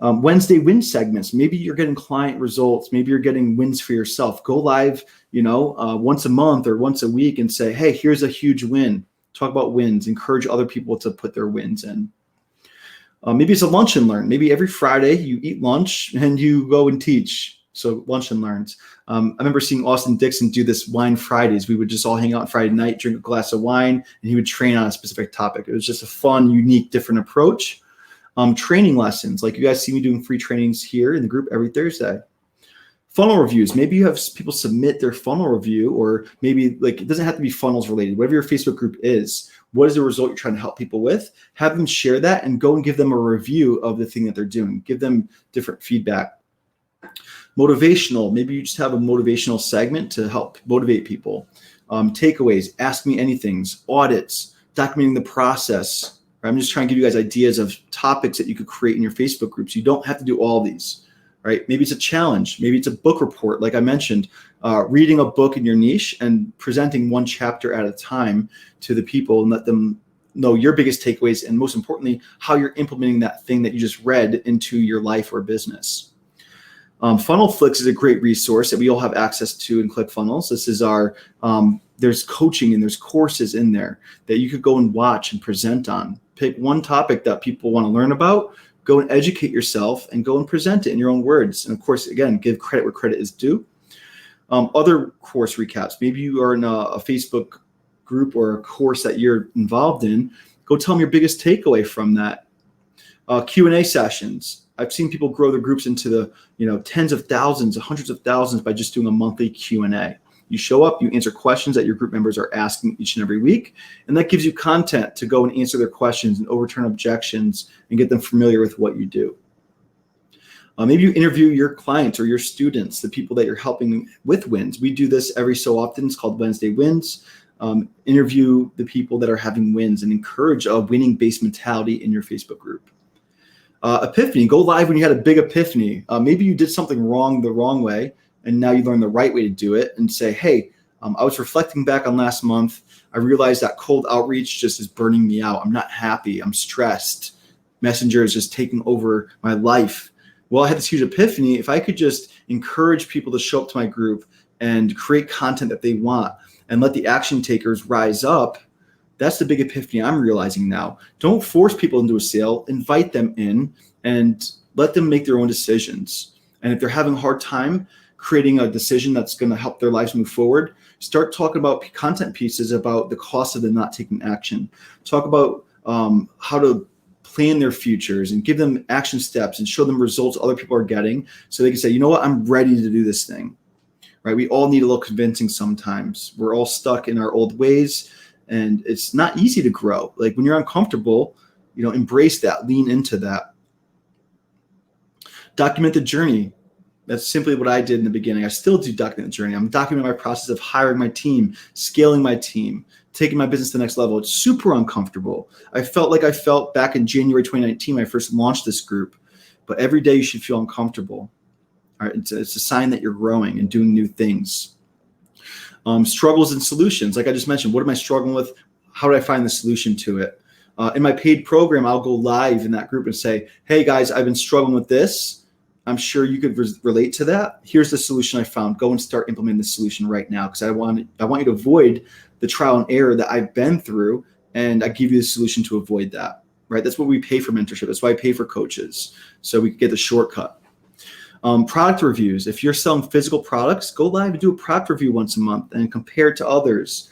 Wednesday win segments. Maybe you're getting client results. Maybe you're getting wins for yourself. Go live, once a month or once a week and say, hey, here's a huge win. Talk about wins. Encourage other people to put their wins in. Maybe it's a lunch and learn. Maybe every Friday you eat lunch and you go and teach. So lunch and learns. I remember seeing Austin Dixon do this Wine Fridays. We would just all hang out on Friday night, drink a glass of wine, and he would train on a specific topic. It was just a fun, unique, different approach. Training lessons, like you guys see me doing free trainings here in the group every Thursday. Funnel reviews. Maybe you have people submit their funnel review, or maybe it doesn't have to be funnels related. Whatever your Facebook group is, what is the result you're trying to help people with? Have them share that and go and give them a review of the thing that they're doing. Give them different feedback. Motivational. Maybe you just have a motivational segment to help motivate people. Takeaways, ask me anythings, audits, documenting the process. I'm just trying to give you guys ideas of topics that you could create in your Facebook groups. You don't have to do all these, right? Maybe it's a challenge. Maybe it's a book report, like I mentioned, reading a book in your niche and presenting one chapter at a time to the people and let them know your biggest takeaways and, most importantly, how you're implementing that thing that you just read into your life or business. Funnelflix is a great resource that we all have access to in ClickFunnels. This is our, there's coaching and there's courses in there that you could go and watch and present on. Pick one topic that people want to learn about, go and educate yourself and go and present it in your own words. And of course, again, give credit where credit is due. Other course recaps. Maybe you are in a Facebook group or a course that you're involved in. Go tell them your biggest takeaway from that. Q&A sessions. I've seen people grow their groups into the tens of thousands, hundreds of thousands by just doing a monthly Q&A. You show up, you answer questions that your group members are asking each and every week, and that gives you content to go and answer their questions and overturn objections and get them familiar with what you do. Maybe you interview your clients or your students, the people that you're helping with wins. We do this every so often. It's called Wednesday Wins. Interview the people that are having wins and encourage a winning-based mentality in your Facebook group. Epiphany, go live when you had a big epiphany. Maybe you did something wrong the wrong way, and now you learned the right way to do it and say, hey, I was reflecting back on last month. I realized that cold outreach just is burning me out. I'm not happy. I'm stressed. Messenger is just taking over my life. Well, I had this huge epiphany. If I could just encourage people to show up to my group and create content that they want and let the action takers rise up, that's the big epiphany I'm realizing now. Don't force people into a sale. Invite them in and let them make their own decisions. And if they're having a hard time creating a decision that's going to help their lives move forward, start talking about content pieces about the cost of them not taking action. Talk about how to plan their futures and give them action steps and show them results other people are getting so they can say, you know what, I'm ready to do this thing, right? We all need a little convincing sometimes. We're all stuck in our old ways and it's not easy to grow. Like when you're uncomfortable, embrace that, lean into that. Document the journey. That's simply what I did in the beginning. I still do document the journey. I'm documenting my process of hiring my team, scaling my team, taking my business to the next level. It's super uncomfortable. I felt like I felt back in January 2019 when I first launched this group. But every day you should feel uncomfortable. All right, it's a sign that you're growing and doing new things. Struggles and solutions. Like I just mentioned, what am I struggling with? How do I find the solution to it? In my paid program, I'll go live in that group and say, hey guys, I've been struggling with this. I'm sure you could relate to that. Here's the solution I found. Go and start implementing the solution right now because I want you to avoid the trial and error that I've been through, and I give you the solution to avoid that, right? That's what we pay for mentorship. That's why I pay for coaches, so we can get the shortcut. Product reviews. If you're selling physical products, go live and do a product review once a month and compare it to others.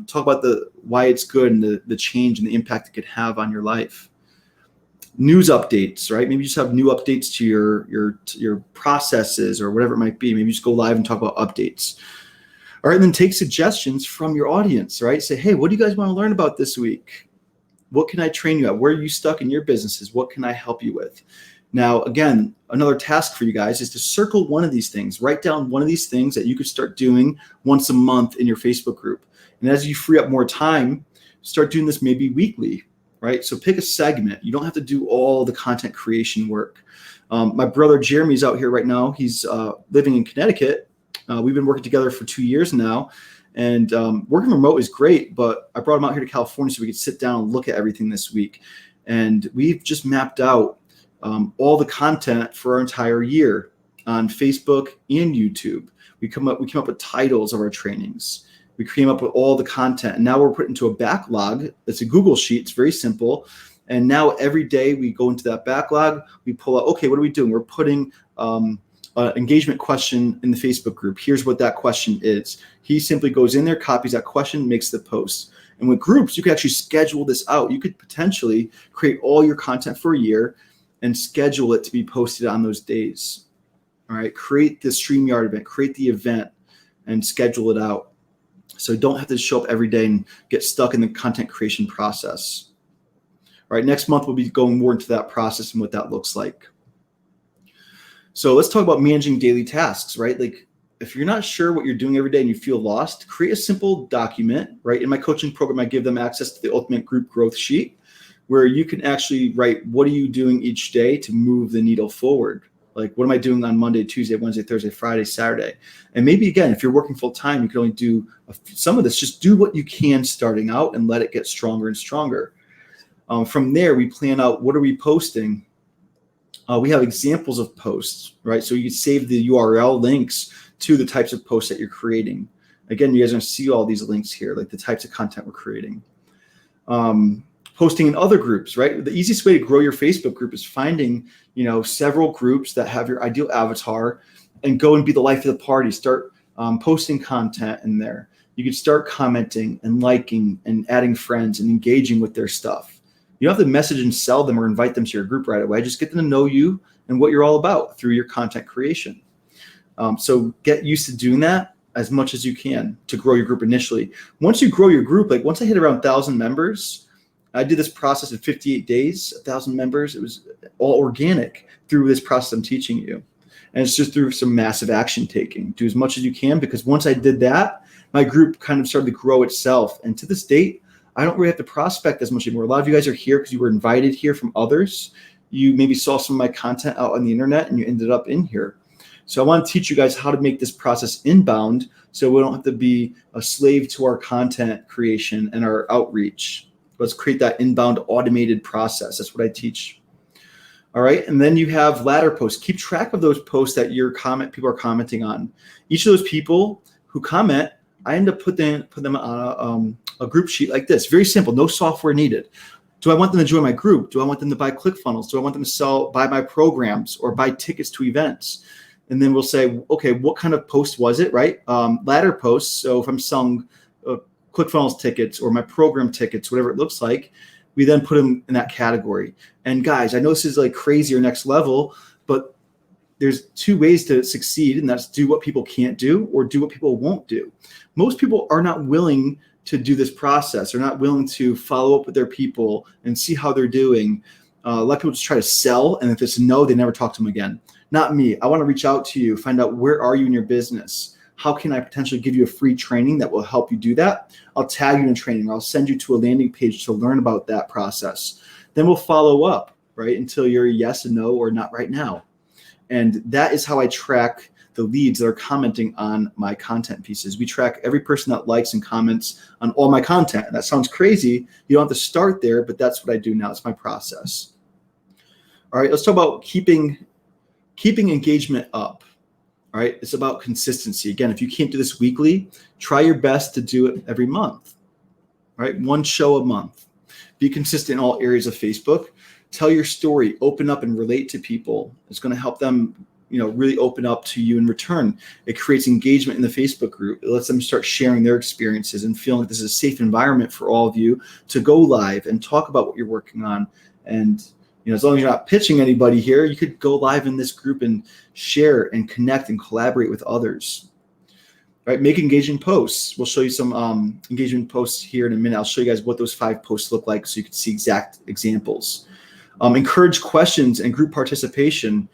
Talk about why it's good and the change and the impact it could have on your life. News updates, right? Maybe you just have new updates to your processes or whatever it might be. Maybe you just go live and talk about updates. All right, and then take suggestions from your audience, right? Say, hey, what do you guys want to learn about this week? What can I train you at? Where are you stuck in your businesses? What can I help you with? Now, again, another task for you guys is to circle one of these things. Write down one of these things that you could start doing once a month in your Facebook group. And as you free up more time, start doing this maybe weekly, right? So pick a segment. You don't have to do all the content creation work. My brother Jeremy's out here right now. He's living in Connecticut. We've been working together for 2 years now. And working remote is great, but I brought him out here to California so we could sit down and look at everything this week. And we've just mapped out all the content for our entire year on Facebook and YouTube. We came up with titles of our trainings. We came up with all the content, and now we're put into a backlog. It's a Google sheet. It's very simple. And now every day we go into that backlog, we pull out, okay, what are we doing? We're putting an engagement question in the Facebook group. Here's what that question is. He simply goes in there, copies that question, makes the post. And with groups, you could actually schedule this out. You could potentially create all your content for a year and schedule it to be posted on those days. All right, create the StreamYard event, create the event, and schedule it out. So you don't have to show up every day and get stuck in the content creation process. All right, next month we'll be going more into that process and what that looks like. So let's talk about managing daily tasks, right? Like if you're not sure what you're doing every day and you feel lost, create a simple document, right? In my coaching program, I give them access to the Ultimate Group Growth Sheet where you can actually write, what are you doing each day to move the needle forward? Like, what am I doing on Monday, Tuesday, Wednesday, Thursday, Friday, Saturday? And maybe, again, if you're working full time, you can only do some of this. Just do what you can starting out and let it get stronger and stronger. From there, we plan out, what are we posting? We have examples of posts, right? So you can save the URL links to the types of posts that you're creating. Again, you guys are going to see all these links here, like the types of content we're creating. Posting in other groups, right? The easiest way to grow your Facebook group is finding, several groups that have your ideal avatar and go and be the life of the party. Start posting content in there. You can start commenting and liking and adding friends and engaging with their stuff. You don't have to message and sell them or invite them to your group right away. Just get them to know you and what you're all about through your content creation. So get used to doing that as much as you can to grow your group initially. Once you grow your group, like once I hit around 1,000 members, I did this process in 58 days, 1,000 members. It was all organic through this process I'm teaching you. And it's just through some massive action taking. Do as much as you can, because once I did that, my group kind of started to grow itself. And to this date, I don't really have to prospect as much anymore. A lot of you guys are here because you were invited here from others. You maybe saw some of my content out on the internet and you ended up in here. So I want to teach you guys how to make this process inbound so we don't have to be a slave to our content creation and our outreach. Let's create that inbound automated process. That's what I teach. All right. And then you have ladder posts. Keep track of those posts that people are commenting on. Each of those people who comment, I end up put them on a group sheet like this. Very simple. No software needed. Do I want them to join my group? Do I want them to buy ClickFunnels? Do I want them to buy my programs or buy tickets to events? And then we'll say, okay, what kind of post was it, right? Ladder posts. So if I'm selling ClickFunnels tickets or my program tickets, whatever it looks like, we then put them in that category. And guys, I know this is like crazy or next level, but there's two ways to succeed, and that's do what people can't do or do what people won't do. Most people are not willing to do this process. They're not willing to follow up with their people and see how they're doing. A lot of people just try to sell, and if it's no, they never talk to them again. Not me. I want to reach out to you, find out where are you in your business. How can I potentially give you a free training that will help you do that? I'll tag you in training, or I'll send you to a landing page to learn about that process. Then we'll follow up, right, until you're a yes and no or not right now. And that is how I track the leads that are commenting on my content pieces. We track every person that likes and comments on all my content. And that sounds crazy. You don't have to start there, but that's what I do now. It's my process. All right, let's talk about keeping engagement up. All right, it's about consistency. Again, if you can't do this weekly, try your best to do it every month. All right, one show a month. Be consistent in all areas of Facebook. Tell your story, open up and relate to people. It's going to help them, really open up to you in return. It creates engagement in the Facebook group. It lets them start sharing their experiences and feeling like this is a safe environment for all of you to go live and talk about what you're working on. And as long as you're not pitching anybody here, you could go live in this group and share and connect and collaborate with others. Right, make engaging posts. We'll show you some engagement posts here in a minute. I'll show you guys what those 5 posts look like so you can see exact examples. Encourage questions and group participation.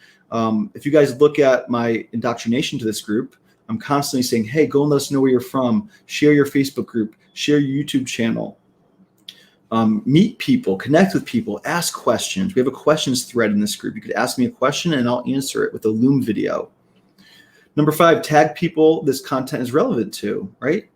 If you guys look at my indoctrination to this group, I'm constantly saying, hey, go and let us know where you're from. Share your Facebook group. Share your YouTube channel. Meet people, connect with people, ask questions. We have a questions thread in this group. You could ask me a question and I'll answer it with a Loom video. Number 5, tag people this content is relevant to, right?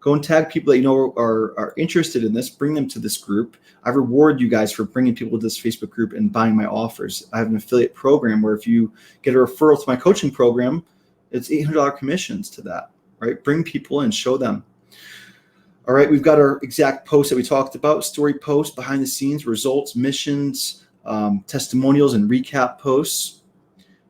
Go and tag people that you know are interested in this, bring them to this group. I reward you guys for bringing people to this Facebook group and buying my offers. I have an affiliate program where if you get a referral to my coaching program, it's $800 commissions to that, right? Bring people in, show them. All right, we've got our exact posts that we talked about, story posts, behind the scenes, results, missions, testimonials, and recap posts.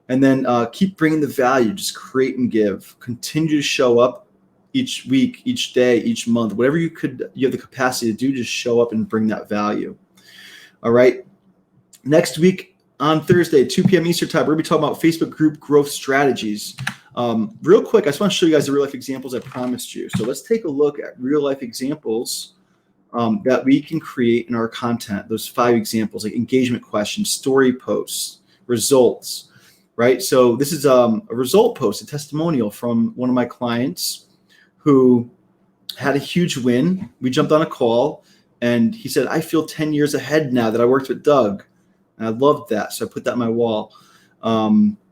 And then keep bringing the value, just create and give. Continue to show up each week, each day, each month, whatever you have the capacity to do, just show up and bring that value. All right. Next week on Thursday, 2 p.m. Eastern time, we're going to be talking about Facebook group growth strategies. Real quick, I just want to show you guys the real life examples I promised you. So let's take a look at real life examples that we can create in our content. Those 5 examples, like engagement questions, story posts, results. Right, so this is a result post, a testimonial from one of my clients who had a huge win. We jumped on a call and he said, I feel 10 years ahead now that I worked with Doug. And I loved that, so I put that on my wall.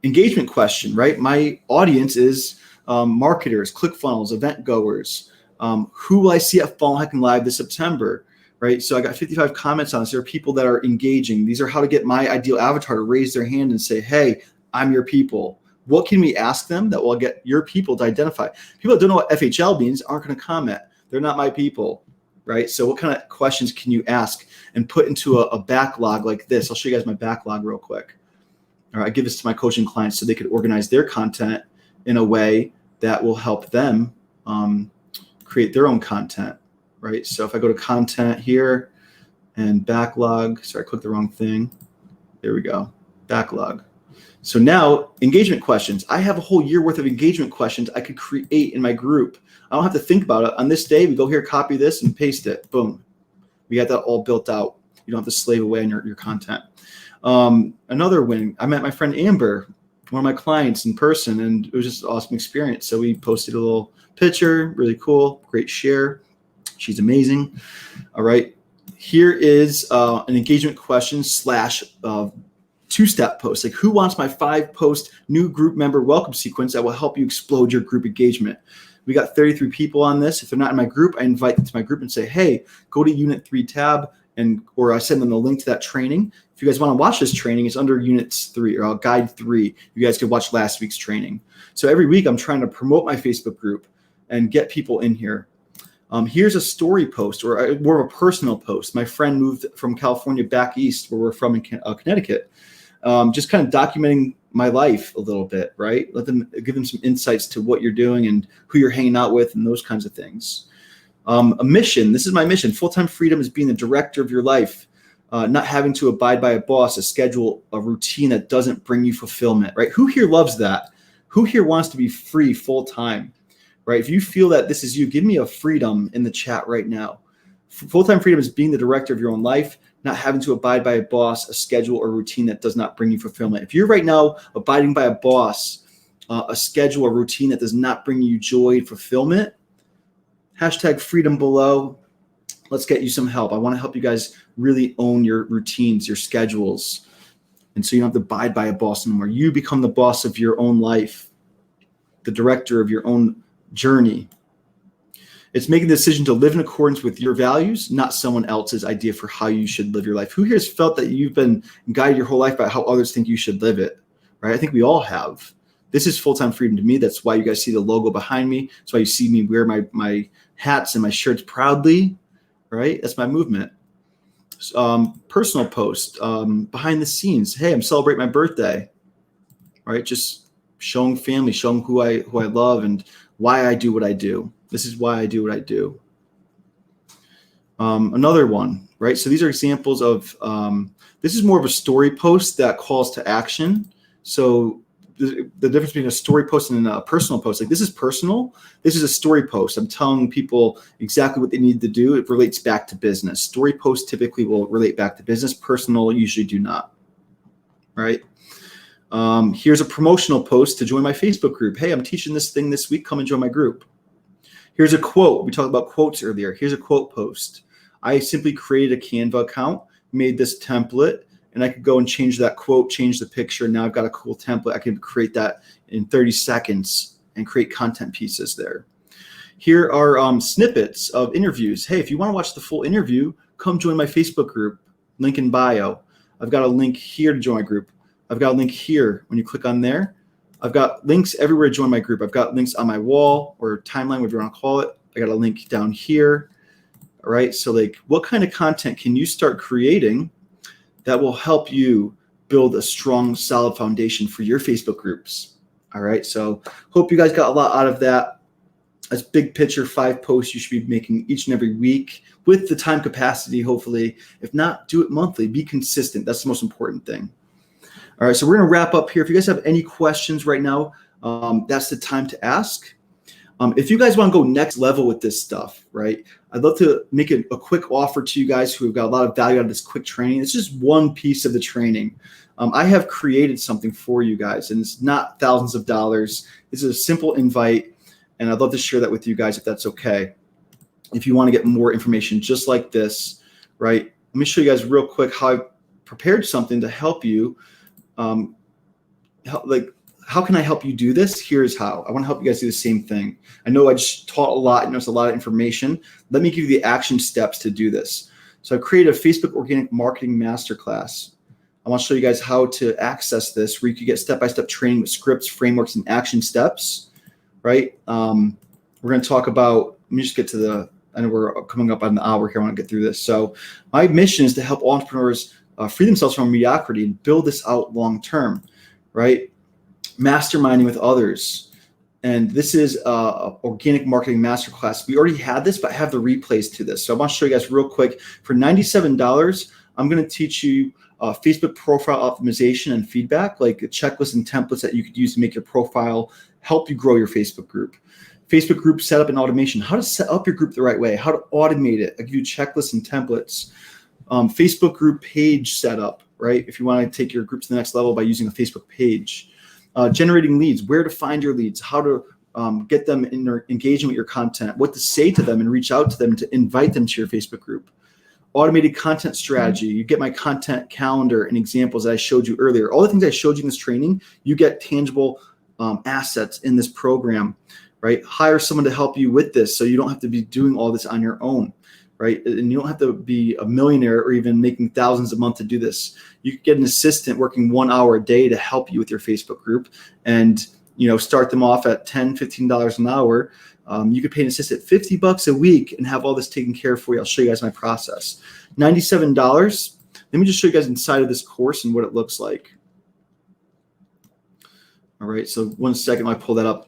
Engagement question, right? My audience is marketers, ClickFunnels, event goers. Who will I see at Funnel Hacking Live this September? Right, so I got 55 comments on this. There are people that are engaging. These are how to get my ideal avatar to raise their hand and say, hey, I'm your people. What can we ask them that will get your people to identify? People that don't know what FHL means aren't going to comment. They're not my people, right? So what kind of questions can you ask and put into a backlog like this? I'll show you guys my backlog real quick. All right, I give this to my coaching clients so they could organize their content in a way that will help them create their own content, right? So if I go to content here and backlog, sorry, I clicked the wrong thing. There we go, backlog. So now engagement questions. I have a whole year worth of engagement questions I could create in my group. I don't have to think about it. On this day, we go here, copy this and paste it. Boom. We got that all built out. You don't have to slave away on your content. Another win, I met my friend Amber, one of my clients in person, and it was just an awesome experience. So we posted a little picture, really cool, great share. She's amazing. All right. Here is an engagement question / 2-step post, like who wants my 5-post new group member welcome sequence that will help you explode your group engagement? We got 33 people on this. If they're not in my group, I invite them to my group and say, hey, go to Unit 3 tab, or I send them the link to that training. If you guys want to watch this training, it's under Units 3 or Guide 3. You guys could watch last week's training. So every week I'm trying to promote my Facebook group and get people in here. Here's a story post or more of a personal post. My friend moved from California back east where we're from in Connecticut. Just kind of documenting my life a little bit, right? Give them some insights to what you're doing and who you're hanging out with and those kinds of things. A mission, this is my mission. Full-time freedom is being the director of your life, not having to abide by a boss, a schedule, a routine that doesn't bring you fulfillment, right? Who here loves that? Who here wants to be free full-time, right? If you feel that this is you, give me a freedom in the chat right now. Full-time freedom is being the director of your own life, not having to abide by a boss, a schedule, or routine that does not bring you fulfillment. If you're right now abiding by a boss, a schedule, or routine that does not bring you joy and fulfillment, hashtag freedom below. Let's get you some help. I want to help you guys really own your routines, your schedules. And so you don't have to abide by a boss anymore. You become the boss of your own life, the director of your own journey. It's making the decision to live in accordance with your values, not someone else's idea for how you should live your life. Who here has felt that you've been guided your whole life by how others think you should live it, right? I think we all have. This is full-time freedom to me. That's why you guys see the logo behind me. That's why you see me wear my hats and my shirts proudly, right? That's my movement. Personal post, behind the scenes. Hey, I'm celebrating my birthday. right? Just showing family, showing who I love and why I do what I do. This is why I do what I do. Another one, right? So these are examples of, this is more of a story post that calls to action. So the difference between a story post and a personal post, like this is personal, this is a story post. I'm telling people exactly what they need to do. It relates back to business. Story posts typically will relate back to business. Personal usually do not, right? Here's a promotional post to join my Facebook group. Hey, I'm teaching this thing this week. Come and join my group. Here's a quote. We talked about quotes earlier. Here's a quote post. I simply created a Canva account, made this template, and I could go and change that quote, change the picture. Now I've got a cool template. I can create that in 30 seconds and create content pieces there. Here are snippets of interviews. Hey, if you want to watch the full interview, come join my Facebook group, link in bio. I've got a link here to join my group. I've got a link here. When you click on there, I've got links everywhere to join my group. I've got links on my wall or timeline, whatever you want to call it. I got a link down here. All right. So like, what kind of content can you start creating that will help you build a strong, solid foundation for your Facebook groups? All right. So hope you guys got a lot out of that. That's big picture, 5 posts you should be making each and every week with the time capacity, hopefully. If not, do it monthly. Be consistent. That's the most important thing. All right, so we're going to wrap up here. If you guys have any questions right now, that's the time to ask. If you guys want to go next level with this stuff, right, I'd love to make a quick offer to you guys who have got a lot of value out of this quick training. It's just one piece of the training. I have created something for you guys, and it's not thousands of dollars. It's a simple invite, and I'd love to share that with you guys if that's okay. If you want to get more information just like this, right, let me show you guys real quick how I prepared something to help you. How can I help you do this? Here's how. I want to help you guys do the same thing. I know I just taught a lot. I know it's a lot of information. Let me give you the action steps to do this. So I created a Facebook Organic Marketing Masterclass. I want to show you guys how to access this, where you can get step-by-step training with scripts, frameworks, and action steps, right? We're going to talk about, let me just get to the, I know we're coming up on the hour here. I want to get through this. So my mission is to help entrepreneurs free themselves from mediocrity and build this out long-term, right? Masterminding with others. And this is a organic marketing masterclass. We already had this, but I have the replays to this. So I want to show you guys real quick. For $97, I'm going to teach you Facebook profile optimization and feedback, like checklists and templates that you could use to make your profile help you grow your Facebook group. Facebook group setup and automation, how to set up your group the right way, how to automate it. I give you checklists and templates. Facebook group page setup, right? If you want to take your group to the next level by using a Facebook page. Generating leads, where to find your leads, how to get them in their engagement with your content, what to say to them and reach out to them to invite them to your Facebook group. Automated content strategy, you get my content calendar and examples that I showed you earlier. All the things I showed you in this training, you get tangible assets in this program, right? Hire someone to help you with this so you don't have to be doing all this on your own. Right? And you don't have to be a millionaire or even making thousands a month to do this. You could get an assistant working 1 hour a day to help you with your Facebook group and, you know, start them off at $10, $15 an hour. You could pay an assistant $50 a week and have all this taken care of for you. I'll show you guys my process. $97. Let me just show you guys inside of this course and what it looks like. All right. So 1 second, I pull that up.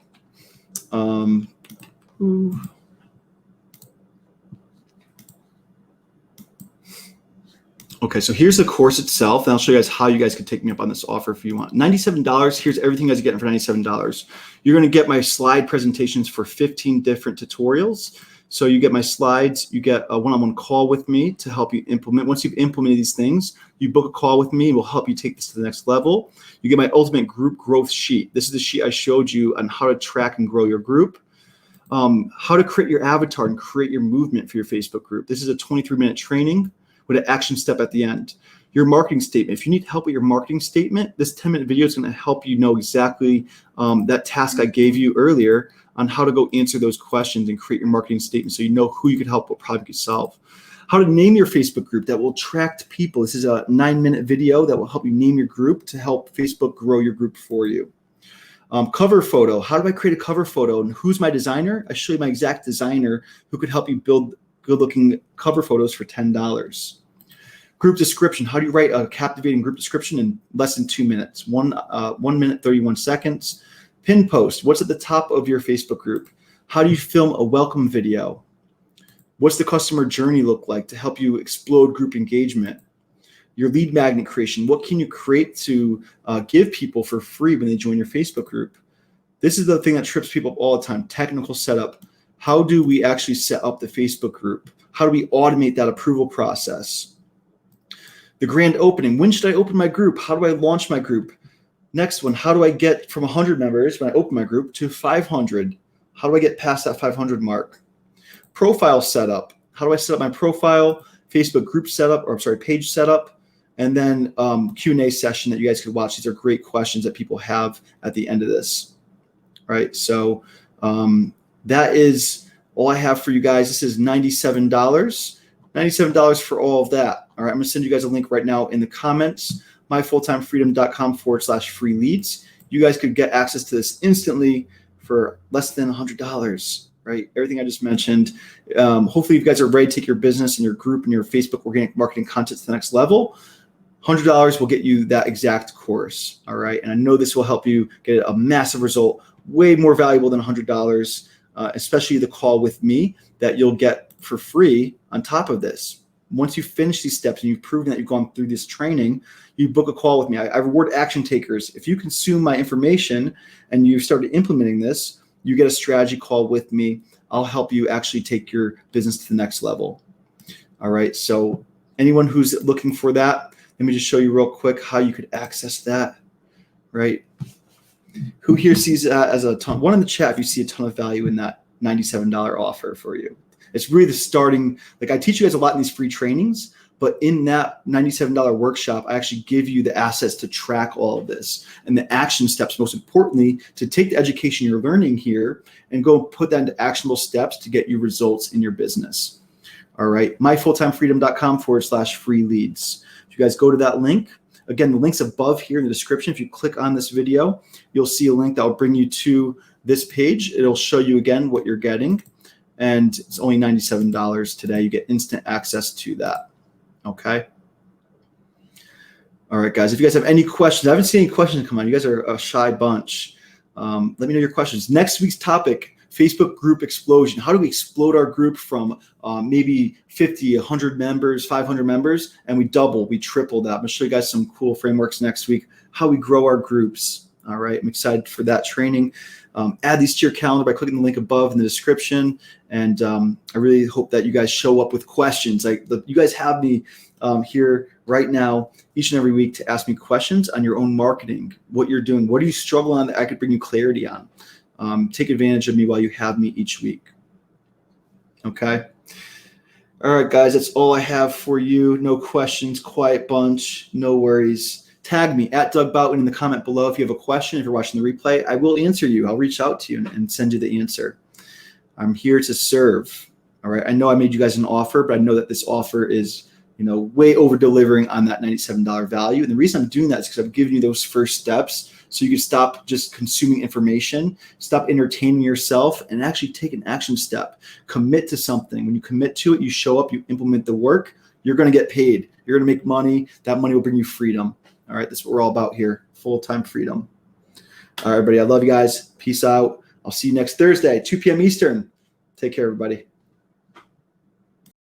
Okay, so here's the course itself, and I'll show you guys how you guys can take me up on this offer if you want. $97, here's everything you guys are getting for $97. You're going to get my slide presentations for 15 different tutorials. So you get my slides, you get a one-on-one call with me to help you implement. Once you've implemented these things, you book a call with me, we'll help you take this to the next level. You get my ultimate group growth sheet. This is the sheet I showed you on how to track and grow your group. How to create your avatar and create your movement for your Facebook group. This is a 23-minute training with an action step at the end. Your marketing statement. If you need help with your marketing statement, this 10-minute video is going to help you know exactly that task I gave you earlier on how to go answer those questions and create your marketing statement so you know who you could help, what problem you could solve. How to name your Facebook group that will attract people. This is a 9-minute video that will help you name your group to help Facebook grow your group for you. Cover photo. How do I create a cover photo? And who's my designer? I show you my exact designer who could help you build good-looking cover photos for $10. Group description. How do you write a captivating group description in less than 2 minutes? 1 minute, 31 seconds. Pin post. What's at the top of your Facebook group? How do you film a welcome video? What's the customer journey look like to help you explode group engagement? Your lead magnet creation. What can you create to give people for free when they join your Facebook group? This is the thing that trips people up all the time. Technical setup. How do we actually set up the Facebook group? How do we automate that approval process? The grand opening. When should I open my group? How do I launch my group? Next one. How do I get from 100 members when I open my group to 500? How do I get past that 500 mark? Profile setup. How do I set up my profile? Facebook group setup, or I'm sorry, page setup, and then Q&A session that you guys could watch. These are great questions that people have at the end of this. All right, so that is all I have for you guys. This is $97. $97 for all of that. All right, I'm gonna send you guys a link right now in the comments, myfulltimefreedom.com/free leads. You guys could get access to this instantly for less than $100, right? Everything I just mentioned. Hopefully you guys are ready to take your business and your group and your Facebook organic marketing content to the next level. $100 will get you that exact course, all right? And I know this will help you get a massive result, way more valuable than $100, especially the call with me that you'll get for free on top of this. Once you finish these steps and you've proven that you've gone through this training, you book a call with me. I reward action takers. If you consume my information and you started implementing this, you get a strategy call with me. I'll help you actually take your business to the next level. All right, so anyone who's looking for that, let me just show you real quick how you could access that, right? Who here sees that as a ton? One in the chat if you see a ton of value in that $97 offer for you. It's really the starting, like I teach you guys a lot in these free trainings, but in that $97 workshop, I actually give you the assets to track all of this and the action steps, most importantly, to take the education you're learning here and go put that into actionable steps to get you results in your business. All right, myfulltimefreedom.com/free leads. If you guys go to that link, again, the link's above here in the description. If you click on this video, you'll see a link that will bring you to this page. It'll show you again what you're getting. And it's only $97 today. You get instant access to that. Okay. All right, guys. If you guys have any questions, I haven't seen any questions come on. You guys are a shy bunch. Let me know your questions. Next week's topic, Facebook group explosion. How do we explode our group from maybe 50, 100 members, 500 members, and we double, we triple that. I'm going to show you guys some cool frameworks next week, how we grow our groups. All right. I'm excited for that training. Add these to your calendar by clicking the link above in the description. And I really hope that you guys show up with questions. You guys have me here right now each and every week to ask me questions on your own marketing, what you're doing, what do you struggle on that I could bring you clarity on. Take advantage of me while you have me each week. Okay. All right, guys, that's all I have for you. No questions, quiet bunch, no worries. Tag me at Doug Boutman in the comment below if you have a question. If you're watching the replay, I will answer you. I'll reach out to you and send you the answer. I'm here to serve. All right. I know I made you guys an offer, but I know that this offer is, way over delivering on that $97 value. And the reason I'm doing that is because I've given you those first steps so you can stop just consuming information, stop entertaining yourself, and actually take an action step. Commit to something. When you commit to it, you show up, you implement the work, you're going to get paid. You're going to make money. That money will bring you freedom. All right, that's what we're all about here, full-time freedom. All right, everybody, I love you guys. Peace out. I'll see you next Thursday, 2 p.m. Eastern. Take care, everybody.